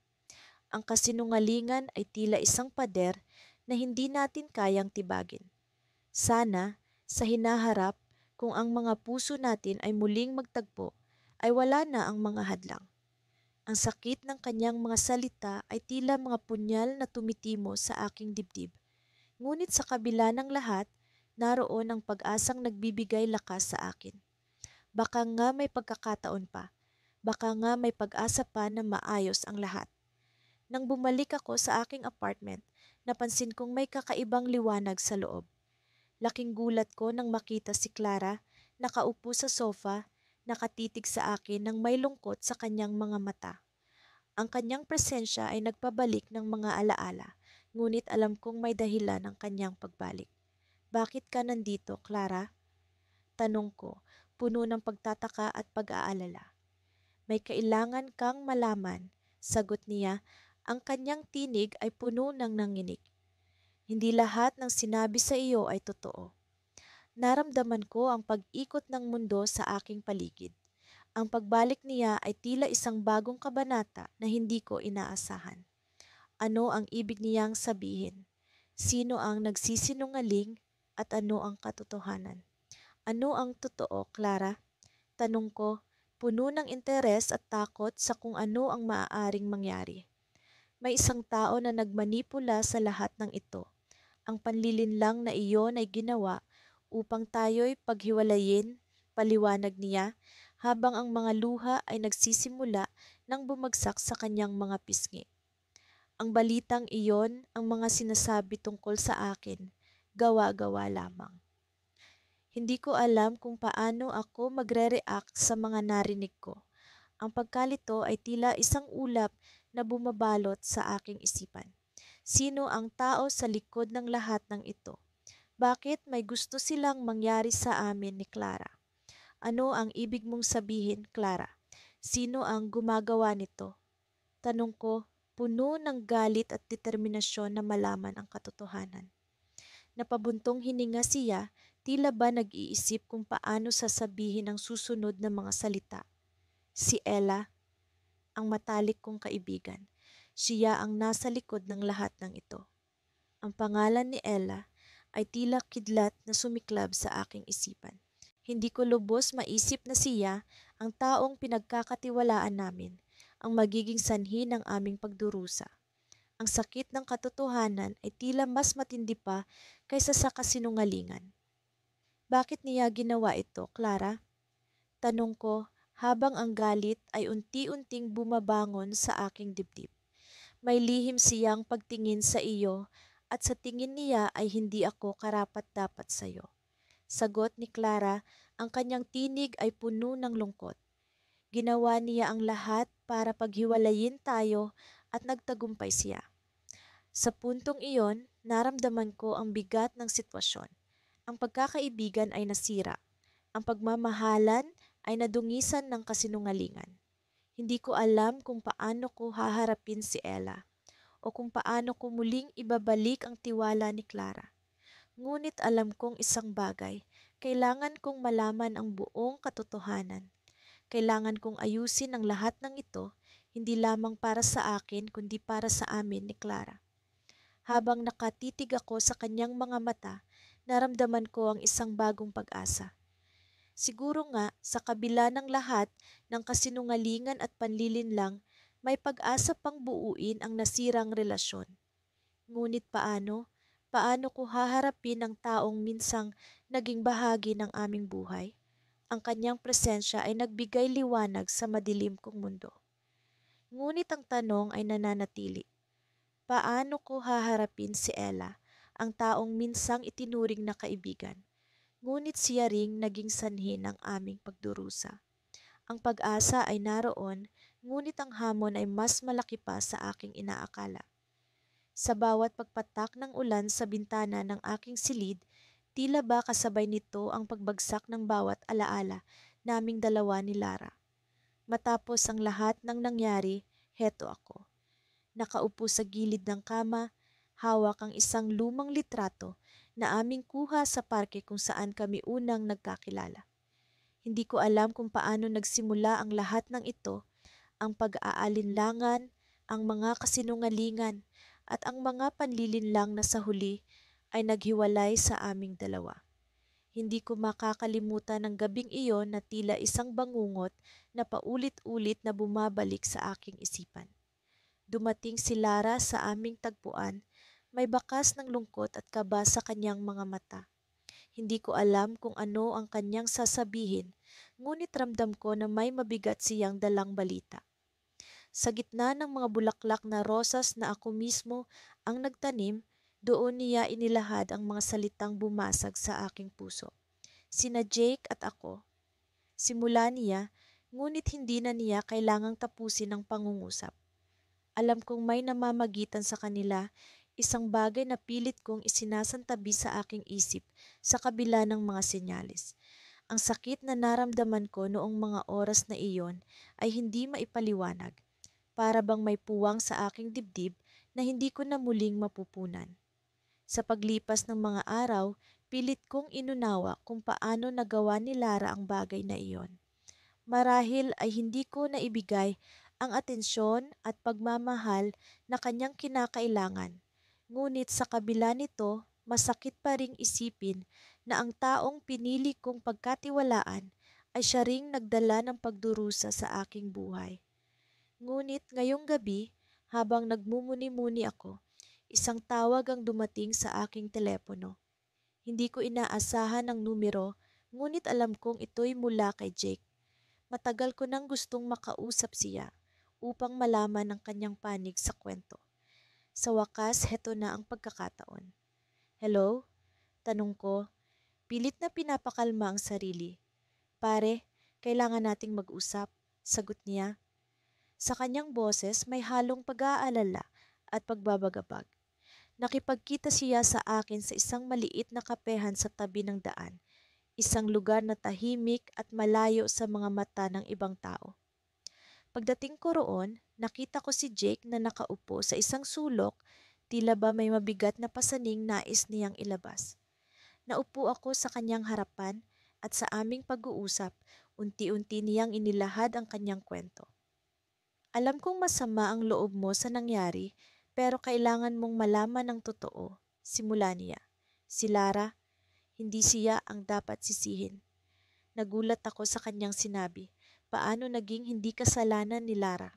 Ang kasinungalingan ay tila isang pader na hindi natin kayang tibagin. Sana, sa hinaharap, kung ang mga puso natin ay muling magtagpo, ay wala na ang mga hadlang. Ang sakit ng kanyang mga salita ay tila mga punyal na tumitimo sa aking dibdib. Ngunit sa kabila ng lahat, naroon ang pag-asang nagbibigay lakas sa akin. Baka nga may pagkakataon pa. Baka nga may pag-asa pa na maayos ang lahat. Nang bumalik ako sa aking apartment, napansin kong may kakaibang liwanag sa loob. Laking gulat ko nang makita si Clara, nakaupo sa sofa, nakatitig sa akin nang may lungkot sa kanyang mga mata. Ang kanyang presensya ay nagpabalik ng mga alaala, ngunit alam kong may dahilan ang kanyang pagbalik. Bakit ka nandito, Clara? Tanong ko, puno ng pagtataka at pag-aalala. May kailangan kang malaman, sagot niya, ang kanyang tinig ay puno ng nanginig. Hindi lahat ng sinabi sa iyo ay totoo. Naramdaman ko ang pag-ikot ng mundo sa aking paligid. Ang pagbalik niya ay tila isang bagong kabanata na hindi ko inaasahan. Ano ang ibig niyang sabihin? Sino ang nagsisinungaling at ano ang katotohanan? Ano ang totoo, Clara? Tanong ko, puno ng interes at takot sa kung ano ang maaaring mangyari. May isang tao na nagmanipula sa lahat ng ito. Ang panlilinlang na iyon ay ginawa upang tayo'y paghiwalayin, paliwanag niya, habang ang mga luha ay nagsisimula ng bumagsak sa kanyang mga pisngi. Ang balitang iyon, ang mga sinasabi tungkol sa akin, gawa-gawa lamang. Hindi ko alam kung paano ako magre-react sa mga narinig ko. Ang pagkalito ay tila isang ulap na bumabalot sa aking isipan. Sino ang tao sa likod ng lahat ng ito? Bakit may gusto silang mangyari sa amin ni Clara? Ano ang ibig mong sabihin, Clara? Sino ang gumagawa nito? Tanong ko, puno ng galit at determinasyon na malaman ang katotohanan. Napabuntong hininga siya, tila ba nag-iisip kung paano sasabihin ang susunod na mga salita. Si Ella, ang matalik kong kaibigan. Siya ang nasa likod ng lahat ng ito. Ang pangalan ni Ella ay tila kidlat na sumiklab sa aking isipan. Hindi ko lubos maisip na siya ang taong pinagkakatiwalaan namin, ang magiging sanhi ng aming pagdurusa. Ang sakit ng katotohanan ay tila mas matindi pa kaysa sa kasinungalingan. Bakit niya ginawa ito, Clara? Tanong ko habang ang galit ay unti-unting bumabangon sa aking dibdib. May lihim siyang pagtingin sa iyo at sa tingin niya ay hindi ako karapat-dapat sa iyo. Sagot ni Clara, ang kanyang tinig ay puno ng lungkot. Ginawa niya ang lahat para paghiwalayin tayo at nagtagumpay siya. Sa puntong iyon, naramdaman ko ang bigat ng sitwasyon. Ang pagkakaibigan ay nasira. Ang pagmamahalan ay nadungisan ng kasinungalingan. Hindi ko alam kung paano ko haharapin si Ella o kung paano ko muling ibabalik ang tiwala ni Clara. Ngunit alam kong isang bagay, kailangan kong malaman ang buong katotohanan. Kailangan kong ayusin ang lahat ng ito, hindi lamang para sa akin kundi para sa amin ni Clara. Habang nakatitig ako sa kanyang mga mata, naramdaman ko ang isang bagong pag-asa. Siguro nga, sa kabila ng lahat ng kasinungalingan at panlilinlang, may pag-asa pang buuin ang nasirang relasyon. Ngunit paano? Paano ko haharapin ang taong minsang naging bahagi ng aming buhay? Ang kanyang presensya ay nagbigay liwanag sa madilim kong mundo. Ngunit ang tanong ay nananatili. Paano ko haharapin si Ella, ang taong minsang itinuring na kaibigan? Ngunit siya ring naging sanhi ng aming pagdurusa. Ang pag-asa ay naroon, ngunit ang hamon ay mas malaki pa sa aking inaakala. Sa bawat pagpatak ng ulan sa bintana ng aking silid, tila ba kasabay nito ang pagbagsak ng bawat alaala naming dalawa ni Lara. Matapos ang lahat ng nangyari, heto ako. Nakaupo sa gilid ng kama, hawak ang isang lumang litrato na aming kuha sa parke kung saan kami unang nagkakilala. Hindi ko alam kung paano nagsimula ang lahat ng ito, ang pag-aalinlangan, ang mga kasinungalingan, at ang mga panlilinlang na sa huli ay naghiwalay sa aming dalawa. Hindi ko makakalimutan ang gabing iyon na tila isang bangungot na paulit-ulit na bumabalik sa aking isipan. Dumating si Lara sa aming tagpuan, may bakas ng lungkot at kaba sa kanyang mga mata. Hindi ko alam kung ano ang kanyang sasabihin, ngunit ramdam ko na may mabigat siyang dalang balita. Sa gitna ng mga bulaklak na rosas na ako mismo ang nagtanim, doon niya inilahad ang mga salitang bumasag sa aking puso. Sina Jake at ako. Simula niya, ngunit hindi na niya kailangang tapusin ang pangungusap. Alam kong may namamagitan sa kanila, isang bagay na pilit kong isinasantabi sa aking isip sa kabila ng mga senyales. Ang sakit na naramdaman ko noong mga oras na iyon ay hindi maipaliwanag. Para bang may puwang sa aking dibdib na hindi ko na muling mapupunan. Sa paglipas ng mga araw, pilit kong inunawa kung paano nagawa ni Lara ang bagay na iyon. Marahil ay hindi ko naibigay ang atensyon at pagmamahal na kanyang kinakailangan. Ngunit sa kabila nito, masakit pa ring isipin na ang taong pinili kong pagkatiwalaan ay siya ring nagdala ng pagdurusa sa aking buhay. Ngunit ngayong gabi, habang nagmumuni-muni ako, isang tawag ang dumating sa aking telepono. Hindi ko inaasahan ang numero, ngunit alam kong ito'y mula kay Jake. Matagal ko nang gustong makausap siya upang malaman ang kanyang panig sa kwento. Sa wakas, heto na ang pagkakataon. Hello? Tanong ko, pilit na pinapakalma ang sarili. Pare, kailangan nating mag-usap, sagot niya. Sa kanyang boses may halong pag-aalala at pagbabagabag. Nakipagkita siya sa akin sa isang maliit na kapehan sa tabi ng daan, isang lugar na tahimik at malayo sa mga mata ng ibang tao. Pagdating ko roon, nakita ko si Jake na nakaupo sa isang sulok, tila ba may mabigat na pasaning nais niyang ilabas. Naupo ako sa kanyang harapan at sa aming pag-uusap, unti-unti niyang inilahad ang kanyang kwento. Alam kong masama ang loob mo sa nangyari, pero kailangan mong malaman ang totoo, simula niya. Si Lara, hindi siya ang dapat sisihin. Nagulat ako sa kanyang sinabi, paano naging hindi kasalanan ni Lara.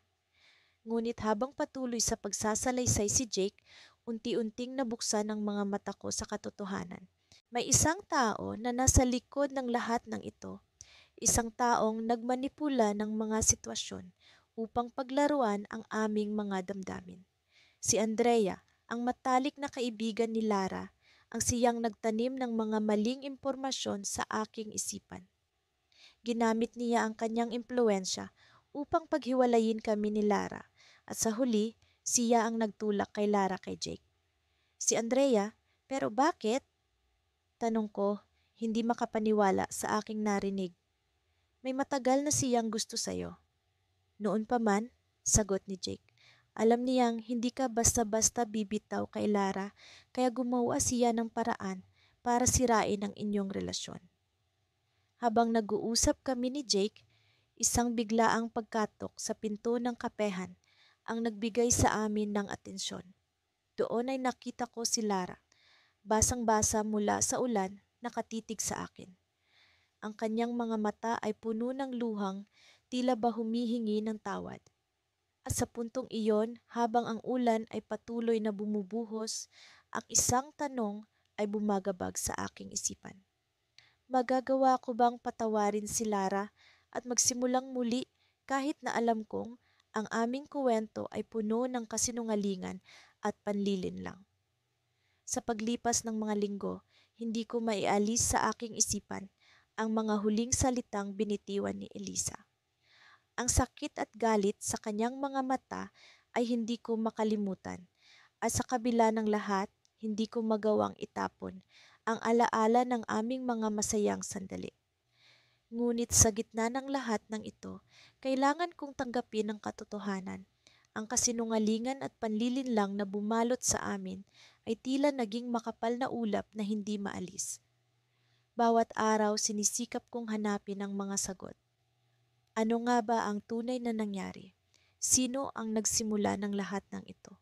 Ngunit habang patuloy sa pagsasalaysay si Jake, unti-unting nabuksan ang mga mata ko sa katotohanan. May isang tao na nasa likod ng lahat ng ito, isang taong nagmanipula ng mga sitwasyon upang paglaruan ang aming mga damdamin. Si Andrea, ang matalik na kaibigan ni Lara, ang siyang nagtanim ng mga maling impormasyon sa aking isipan. Ginamit niya ang kanyang impluensya upang paghiwalayin kami ni Lara at sa huli, siya ang nagtulak kay Lara kay Jake. Si Andrea, pero bakit? Tanong ko, hindi makapaniwala sa aking narinig. May matagal na siyang gusto sa'yo. Noon pa man, sagot ni Jake. Alam niyang hindi ka basta-basta bibitaw kay Lara kaya gumawa siya ng paraan para sirain ang inyong relasyon. Habang nag-uusap kami ni Jake, isang biglaang pagkatok sa pinto ng kapehan ang nagbigay sa amin ng atensyon. Doon ay nakita ko si Lara, basang-basa mula sa ulan, nakatitig sa akin. Ang kanyang mga mata ay puno ng luhang, tila ba humihingi ng tawad. At sa puntong iyon, habang ang ulan ay patuloy na bumubuhos, ang isang tanong ay bumagabag sa aking isipan. Magagawa ko bang patawarin si Lara at magsimulang muli kahit na alam kong ang aming kuwento ay puno ng kasinungalingan at panlilin lang? Sa paglipas ng mga linggo, hindi ko maialis sa aking isipan ang mga huling salitang binitiwan ni Elisa. Ang sakit at galit sa kanyang mga mata ay hindi ko makalimutan at sa kabila ng lahat, hindi ko magawang itapon ang alaala ng aming mga masayang sandali. Ngunit sa gitna ng lahat ng ito, kailangan kong tanggapin ang katotohanan. Ang kasinungalingan at panlilinlang na bumalot sa amin ay tila naging makapal na ulap na hindi maalis. Bawat araw sinisikap kong hanapin ang mga sagot. Ano nga ba ang tunay na nangyari? Sino ang nagsimula ng lahat ng ito?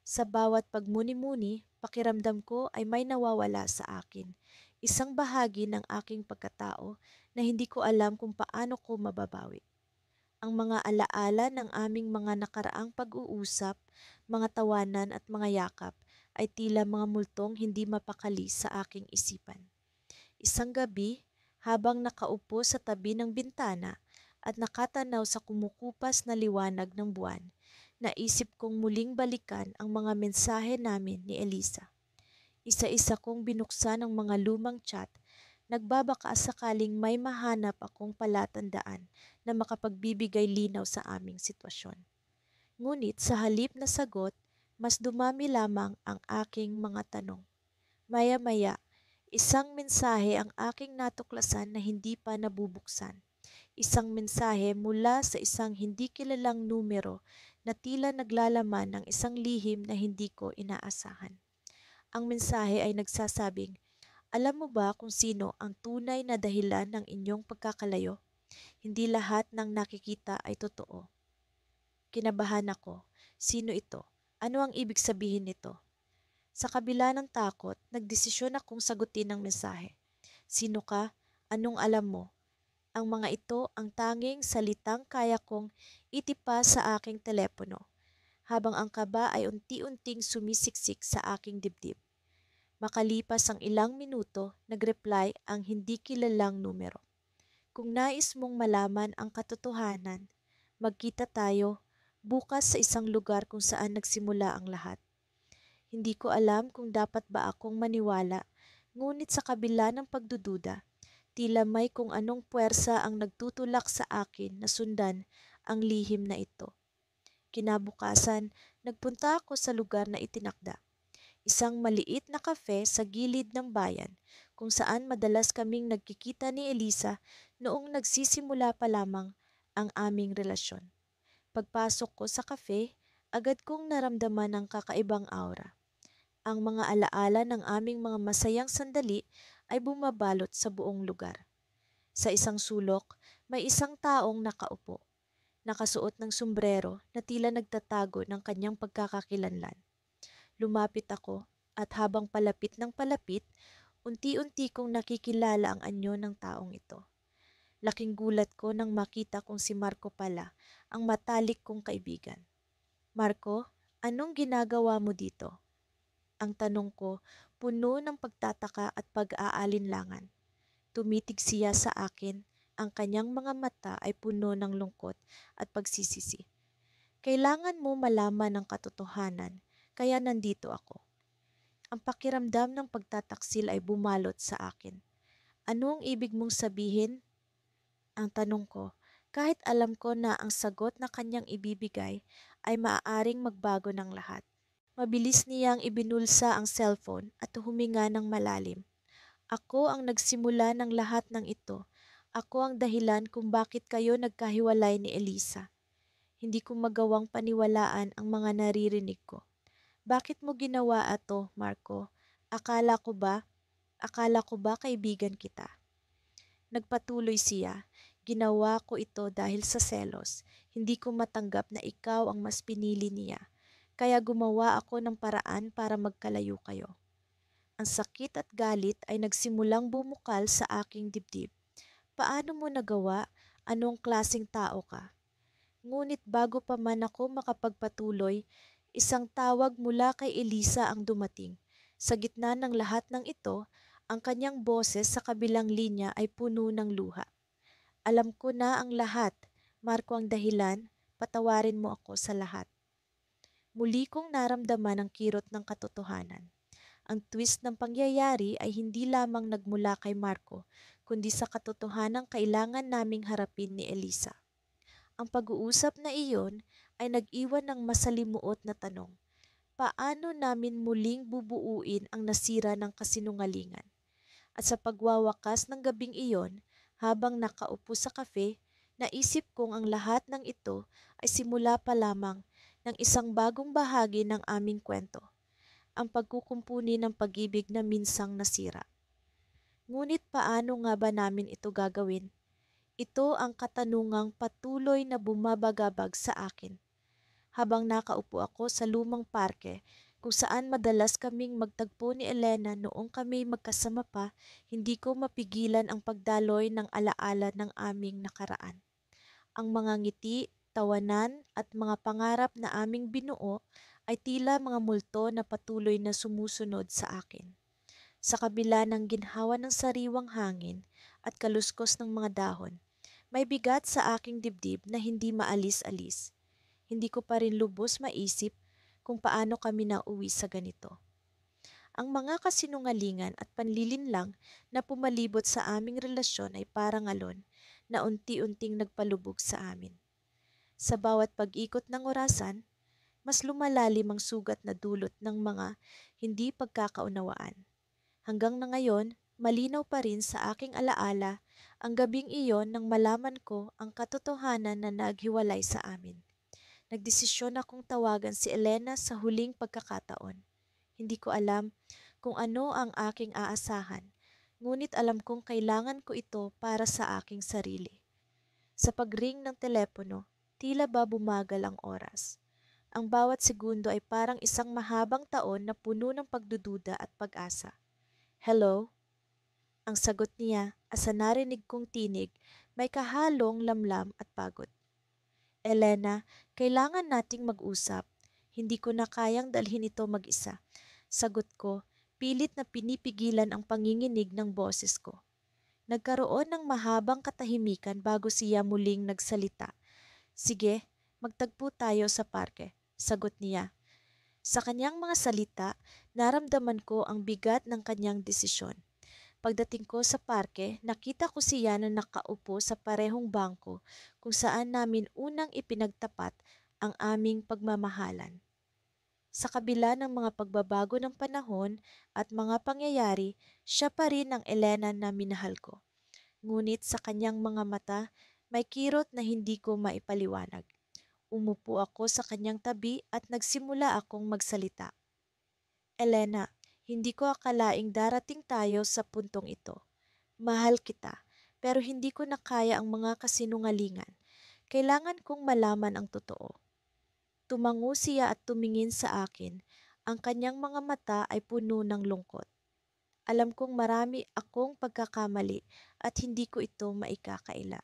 Sa bawat pagmuni-muni, pakiramdam ko ay may nawawala sa akin. Isang bahagi ng aking pagkatao na hindi ko alam kung paano ko mababawi. Ang mga alaala ng aming mga nakaraang pag-uusap, mga tawanan at mga yakap ay tila mga multong hindi mapakali sa aking isipan. Isang gabi, habang nakaupo sa tabi ng bintana at nakatanaw sa kumukupas na liwanag ng buwan, naisip kong muling balikan ang mga mensahe namin ni Elisa. Isa-isa kong binuksan ang mga lumang chat, nagbabaka sakaling may mahanap akong palatandaan na makapagbibigay linaw sa aming sitwasyon. Ngunit sa halip na sagot, mas dumami lamang ang aking mga tanong. Maya-maya, isang mensahe ang aking natuklasan na hindi pa nabubuksan. Isang mensahe mula sa isang hindi kilalang numero na tila naglalaman ng isang lihim na hindi ko inaasahan. Ang mensahe ay nagsasabing, alam mo ba kung sino ang tunay na dahilan ng inyong pagkakalayo? Hindi lahat ng nakikita ay totoo. Kinabahan ako. Sino ito? Ano ang ibig sabihin nito? Sa kabila ng takot, nagdesisyon akong sagutin ang mensahe. Sino ka? Anong alam mo? Ang mga ito ang tanging salitang kaya kong itipa sa aking telepono, habang ang kaba ay unti-unting sumisiksik sa aking dibdib. Makalipas ang ilang minuto, nag-reply ang hindi kilalang numero. Kung nais mong malaman ang katotohanan, magkita tayo bukas sa isang lugar kung saan nagsimula ang lahat. Hindi ko alam kung dapat ba akong maniwala, ngunit sa kabila ng pagdududa, tila may kung anong puwersa ang nagtutulak sa akin na sundan ang lihim na ito. Kinabukasan, nagpunta ako sa lugar na itinakda. Isang maliit na kafe sa gilid ng bayan kung saan madalas kaming nagkikita ni Elisa noong nagsisimula pa lamang ang aming relasyon. Pagpasok ko sa kafe, agad kong naramdaman ang kakaibang aura. Ang mga alaala ng aming mga masayang sandali ay bumabalot sa buong lugar. Sa isang sulok, may isang taong nakaupo, nakasuot ng sombrero na tila nagtatago ng kanyang pagkakakilanlan. Lumapit ako at habang palapit ng palapit, unti-unti kong nakikilala ang anyo ng taong ito. Laking gulat ko nang makita kong si Marco pala, ang matalik kong kaibigan. Marco, anong ginagawa mo dito? Ang tanong ko, puno ng pagtataka at pag-aalinlangan. Tumitig siya sa akin, ang kanyang mga mata ay puno ng lungkot at pagsisisi. Kailangan mo malaman ang katotohanan, kaya nandito ako. Ang pakiramdam ng pagtataksil ay bumalot sa akin. Ano ang ibig mong sabihin? Ang tanong ko, kahit alam ko na ang sagot na kanyang ibibigay ay maaaring magbago ng lahat. Mabilis niyang ibinulsa ang cellphone at huminga ng malalim. Ako ang nagsimula ng lahat ng ito. Ako ang dahilan kung bakit kayo nagkahiwalay ni Elisa. Hindi ko magawang paniwalaan ang mga naririnig ko. Bakit mo ginawa ito, Marco? Akala ko ba kaibigan kita? Nagpatuloy siya. Ginawa ko ito dahil sa selos. Hindi ko matanggap na ikaw ang mas pinili niya. Kaya gumawa ako ng paraan para magkalayo kayo. Ang sakit at galit ay nagsimulang bumukal sa aking dibdib. Paano mo nagawa? Anong klaseng tao ka? Ngunit bago pa man ako makapagpatuloy, isang tawag mula kay Elisa ang dumating. Sa gitna ng lahat ng ito, ang kanyang boses sa kabilang linya ay puno ng luha. Alam ko na ang lahat. Marco ang dahilan. Patawarin mo ako sa lahat. Muli kong naramdaman ang kirot ng katotohanan. Ang twist ng pangyayari ay hindi lamang nagmula kay Marco, kundi sa katotohanang kailangan naming harapin ni Elisa. Ang pag-uusap na iyon ay nag-iwan ng masalimuot na tanong. Paano namin muling bubuuin ang nasira ng kasinungalingan? At sa pagwawakas ng gabing iyon, habang nakaupo sa kafe, naisip kong ang lahat ng ito ay simula pa lamang ng isang bagong bahagi ng aming kwento, ang pagkukumpuni ng pag-ibig na minsang nasira. Ngunit paano nga ba namin ito gagawin? Ito ang katanungang patuloy na bumabagabag sa akin. Habang nakaupo ako sa lumang parke kung saan madalas kaming magtagpo ni Elena noong kami magkasama pa, hindi ko mapigilan ang pagdaloy ng alaala ng aming nakaraan. Ang mga ngiti, tawanan at mga pangarap na aming binuo ay tila mga multo na patuloy na sumusunod sa akin. Sa kabila ng ginhawa ng sariwang hangin at kaluskos ng mga dahon, may bigat sa aking dibdib na hindi maalis-alis. Hindi ko pa rin lubos maisip kung paano kami nauwi sa ganito. Ang mga kasinungalingan at panlilinlang na pumalibot sa aming relasyon ay parang alon na unti-unting nagpalubog sa amin. Sa bawat pag-ikot ng orasan, mas lumalalim ang sugat na dulot ng mga hindi pagkakaunawaan. Hanggang na ngayon, malinaw pa rin sa aking alaala ang gabing iyon nang malaman ko ang katotohanan na naghiwalay sa amin. Nagdesisyon akong tawagan si Elena sa huling pagkakataon. Hindi ko alam kung ano ang aking aasahan, ngunit alam kong kailangan ko ito para sa aking sarili. Sa pagring ng telepono, tila ba bumagal ang oras. Ang bawat segundo ay parang isang mahabang taon na puno ng pagdududa at pag-asa. Hello? Ang sagot niya, sa narinig kong tinig, may kahalong lamlam at pagod. Elena, kailangan nating mag-usap. Hindi ko na kayang dalhin ito mag-isa. Sagot ko, pilit na pinipigilan ang panginginig ng boses ko. Nagkaroon ng mahabang katahimikan bago siya muling nagsalita. Sige, magtagpo tayo sa parke, sagot niya. Sa kanyang mga salita, naramdaman ko ang bigat ng kanyang desisyon. Pagdating ko sa parke, nakita ko siya na nakaupo sa parehong bangko kung saan namin unang ipinagtapat ang aming pagmamahalan. Sa kabila ng mga pagbabago ng panahon at mga pangyayari, siya pa rin ang Elena na minahal ko. Ngunit sa kanyang mga mata, may kirot na hindi ko maipaliwanag. Umupo ako sa kanyang tabi at nagsimula akong magsalita. Elena, hindi ko akalaing darating tayo sa puntong ito. Mahal kita, pero hindi ko na kaya ang mga kasinungalingan. Kailangan kong malaman ang totoo. Tumango siya at tumingin sa akin. Ang kanyang mga mata ay puno ng lungkot. Alam kong marami akong pagkakamali at hindi ko ito maikakaila.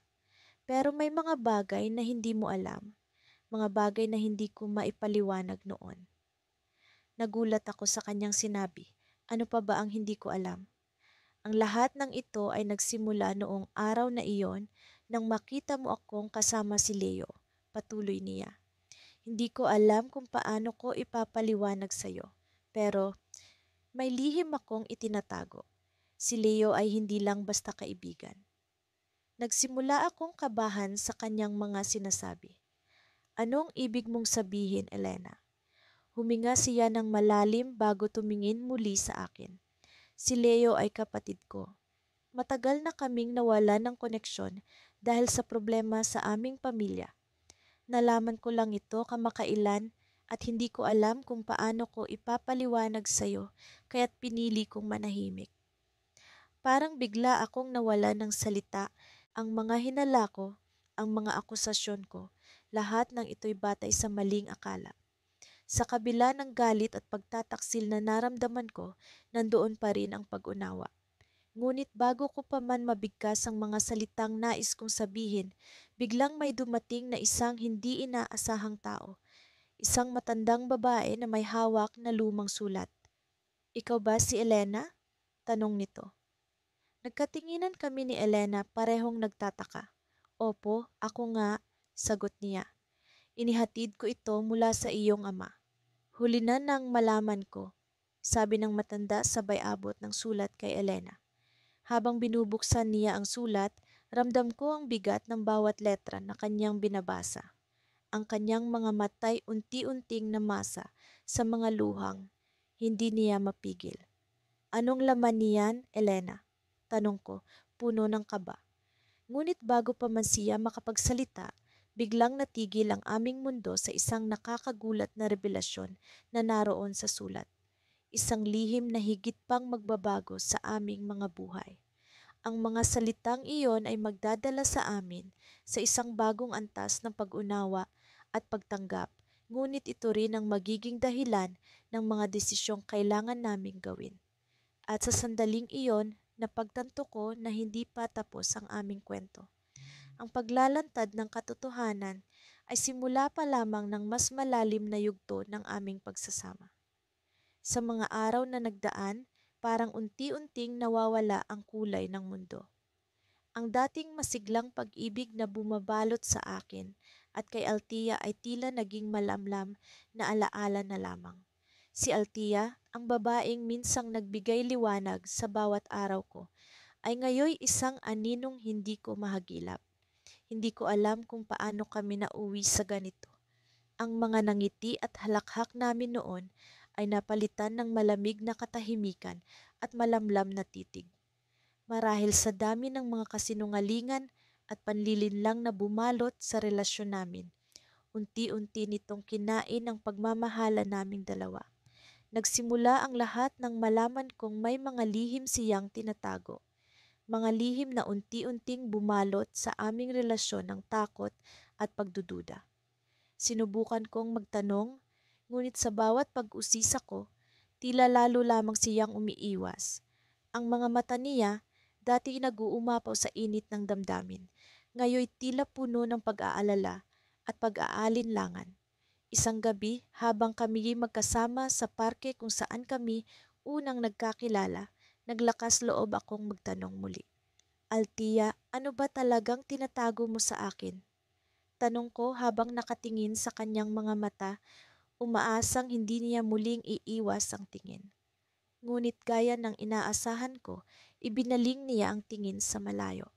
Pero may mga bagay na hindi mo alam. Mga bagay na hindi ko maipaliwanag noon. Nagulat ako sa kanyang sinabi. Ano pa ba ang hindi ko alam? Ang lahat ng ito ay nagsimula noong araw na iyon nang makita mo akong kasama si Leo. Patuloy niya. Hindi ko alam kung paano ko ipapaliwanag sa iyo. Pero may lihim akong itinatago. Si Leo ay hindi lang basta kaibigan. Nagsimula akong kabahan sa kanyang mga sinasabi. Anong ibig mong sabihin, Elena? Huminga siya ng malalim bago tumingin muli sa akin. Si Leo ay kapatid ko. Matagal na kaming nawala ng koneksyon dahil sa problema sa aming pamilya. Nalaman ko lang ito kamakailan at hindi ko alam kung paano ko ipapaliwanag sa iyo kaya't pinili kong manahimik. Parang bigla akong nawala ng salita, ang mga hinala ko, ang mga akusasyon ko, lahat ng ito'y batay sa maling akala. Sa kabila ng galit at pagtataksil na naramdaman ko, nandoon pa rin ang pag-unawa. Ngunit bago ko pa man mabigkas ang mga salitang nais kong sabihin, biglang may dumating na isang hindi inaasahang tao. Isang matandang babae na may hawak na lumang sulat. Ikaw ba si Elena? Tanong nito. Nagkatinginan kami ni Elena, parehong nagtataka. Opo, ako nga, sagot niya. Inihatid ko ito mula sa iyong ama. Huli na nang malaman ko, sabi ng matanda sabay abot ng sulat kay Elena. Habang binubuksan niya ang sulat, ramdam ko ang bigat ng bawat letra na kanyang binabasa. Ang kanyang mga matay unti-unting namasa sa mga luhang, hindi niya mapigil. Anong laman niyan, Elena? Tanong ko, puno ng kaba. Ngunit bago pa man siya makapagsalita, biglang natigil ang aming mundo sa isang nakakagulat na revelasyon na naroon sa sulat. Isang lihim na higit pang magbabago sa aming mga buhay. Ang mga salitang iyon ay magdadala sa amin sa isang bagong antas ng pag-unawa at pagtanggap, ngunit ito rin ang magiging dahilan ng mga desisyong kailangan naming gawin. At sa sandaling iyon, napagtanto ko na hindi pa tapos ang aming kwento. Ang paglalantad ng katotohanan ay simula pa lamang ng mas malalim na yugto ng aming pagsasama. Sa mga araw na nagdaan, parang unti-unting nawawala ang kulay ng mundo. Ang dating masiglang pag-ibig na bumabalot sa akin at kay Althea ay tila naging malamlam na alaala na lamang. Si Althea, ang babaeng minsang nagbigay liwanag sa bawat araw ko, ay ngayoy isang aninong hindi ko mahagilap. Hindi ko alam kung paano kami nauwi sa ganito. Ang mga nangiti at halakhak namin noon ay napalitan ng malamig na katahimikan at malamlam na titig. Marahil sa dami ng mga kasinungalingan at panlilinlang na bumalot sa relasyon namin, unti-unti nitong kinain ang pagmamahala naming dalawa. Nagsimula ang lahat nang malaman kong may mga lihim siyang tinatago. Mga lihim na unti-unting bumalot sa aming relasyon ng takot at pagdududa. Sinubukan kong magtanong, ngunit sa bawat pag-usisa ko, tila lalo lamang siyang umiiwas. Ang mga mata niya, dati nag-uumapaw sa init ng damdamin, Ngayoy tila puno ng pag-aalala at pag-aalinlangan. Isang gabi habang kami magkasama sa parke kung saan kami unang nagkakilala, naglakas loob akong magtanong muli. Altia, ano ba talagang tinatago mo sa akin? Tanong ko habang nakatingin sa kanyang mga mata, umaasang hindi niya muling iiwas ang tingin. Ngunit gaya ng inaasahan ko, ibinaling niya ang tingin sa malayo.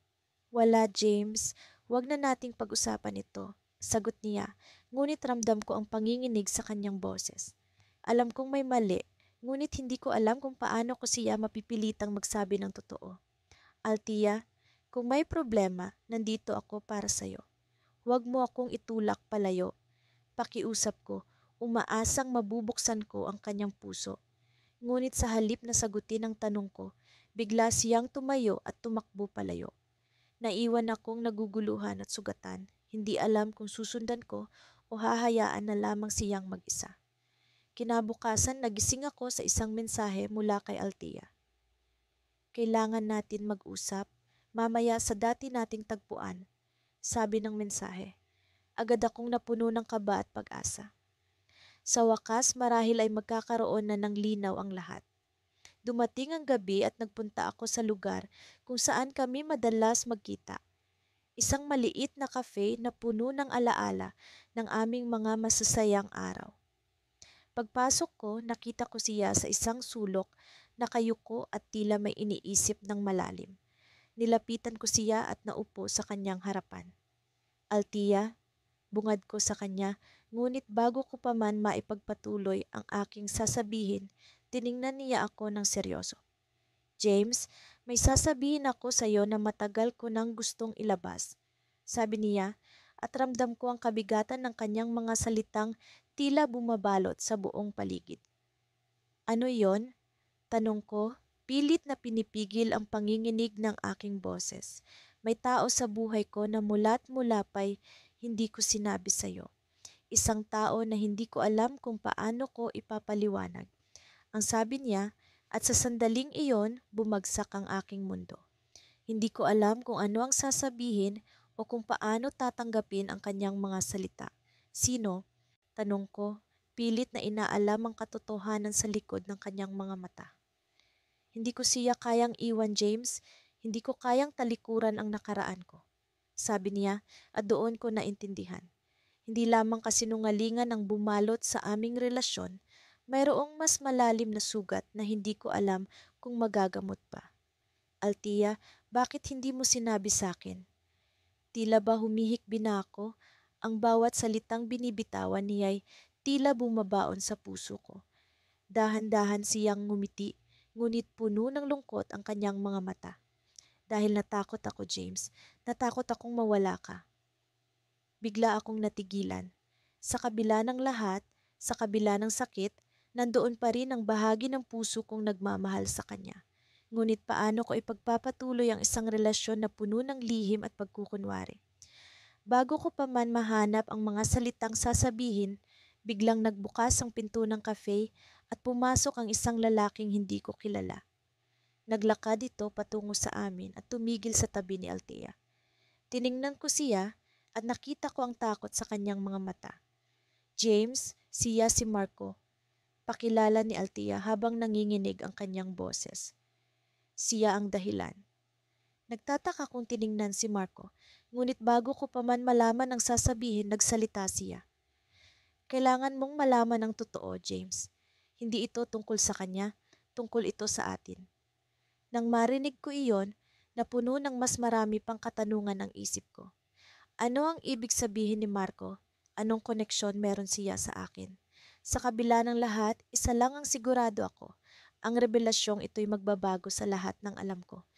Wala, James. Huwag na nating pag-usapan ito. Sagot niya, ngunit ramdam ko ang panginginig sa kanyang boses. Alam kong may mali, ngunit hindi ko alam kung paano ko siya mapipilitang magsabi ng totoo. Altia, kung may problema, nandito ako para sa'yo. Huwag mo akong itulak palayo. Pakiusap ko, umaasang mabubuksan ko ang kanyang puso. Ngunit sa halip na sagutin ang tanong ko, bigla siyang tumayo at tumakbo palayo. Naiwan akong naguguluhan at sugatan, hindi alam kung susundan ko o hahayaan na lamang siyang mag-isa. Kinabukasan nagising ako sa isang mensahe mula kay Altia. Kailangan natin mag-usap, mamaya sa dati nating tagpuan, sabi ng mensahe. Agad akong napuno ng kaba at pag-asa. Sa wakas marahil ay magkakaroon na ng linaw ang lahat. Dumating ang gabi at nagpunta ako sa lugar kung saan kami madalas magkita. Isang maliit na cafe na puno ng alaala ng aming mga masasayang araw. Pagpasok ko, nakita ko siya sa isang sulok, nakayuko at tila may iniisip ng malalim. Nilapitan ko siya at naupo sa kanyang harapan. Altia, bungad ko sa kanya, ngunit bago ko pa man maipagpatuloy ang aking sasabihin, tiningnan niya ako ng seryoso. James, may sasabihin ako sa iyo na matagal ko nang gustong ilabas. Sabi niya, at ramdam ko ang kabigatan ng kanyang mga salitang tila bumabalot sa buong paligid. Ano yon? Tanong ko, pilit na pinipigil ang panginginig ng aking boses. May tao sa buhay ko na mula't mula pa'y hindi ko sinabi sa iyo. Isang tao na hindi ko alam kung paano ko ipapaliwanag. Ang sabi niya, at sa sandaling iyon, bumagsak ang aking mundo. Hindi ko alam kung ano ang sasabihin o kung paano tatanggapin ang kanyang mga salita. Sino? Tanong ko, pilit na inaalam ang katotohanan sa likod ng kanyang mga mata. Hindi ko siya kayang iwan, James. Hindi ko kayang talikuran ang nakaraan ko. Sabi niya at doon ko naintindihan. Hindi lamang kasinungalingan ang bumalot sa aming relasyon, mayroong mas malalim na sugat na hindi ko alam kung magagamot pa. Altia, bakit hindi mo sinabi sa akin? Tila ba humihikbi na ako? Ang bawat salitang binibitawan niya'y tila bumabaon sa puso ko. Dahan-dahan siyang ngumiti, ngunit puno ng lungkot ang kanyang mga mata. Dahil natakot ako, James. Natakot akong mawala ka. Bigla akong natigilan. Sa kabila ng lahat, sa kabila ng sakit, nandoon pa rin ang bahagi ng puso kong nagmamahal sa kanya. Ngunit paano ko ipagpapatuloy ang isang relasyon na puno ng lihim at pagkukunwari? Bago ko pa man mahanap ang mga salitang sasabihin, biglang nagbukas ang pinto ng cafe at pumasok ang isang lalaking hindi ko kilala. Naglakad ito patungo sa amin at tumigil sa tabi ni Althea. Tiningnan ko siya at nakita ko ang takot sa kanyang mga mata. James, siya si Marco. Pakilala ni Althea habang nanginginig ang kanyang boses. Siya ang dahilan. Nagtataka kong tiningnan si Marco, ngunit bago ko pa man malaman ang sasabihin, nagsalita siya. Kailangan mong malaman ang totoo, James. Hindi ito tungkol sa kanya, tungkol ito sa atin. Nang marinig ko iyon, napuno ng mas marami pang katanungan ang isip ko. Ano ang ibig sabihin ni Marco? Anong koneksyon meron siya sa akin? Sa kabila ng lahat, isa lang ang sigurado ako. Ang revelasyong ito'y magbabago sa lahat ng alam ko.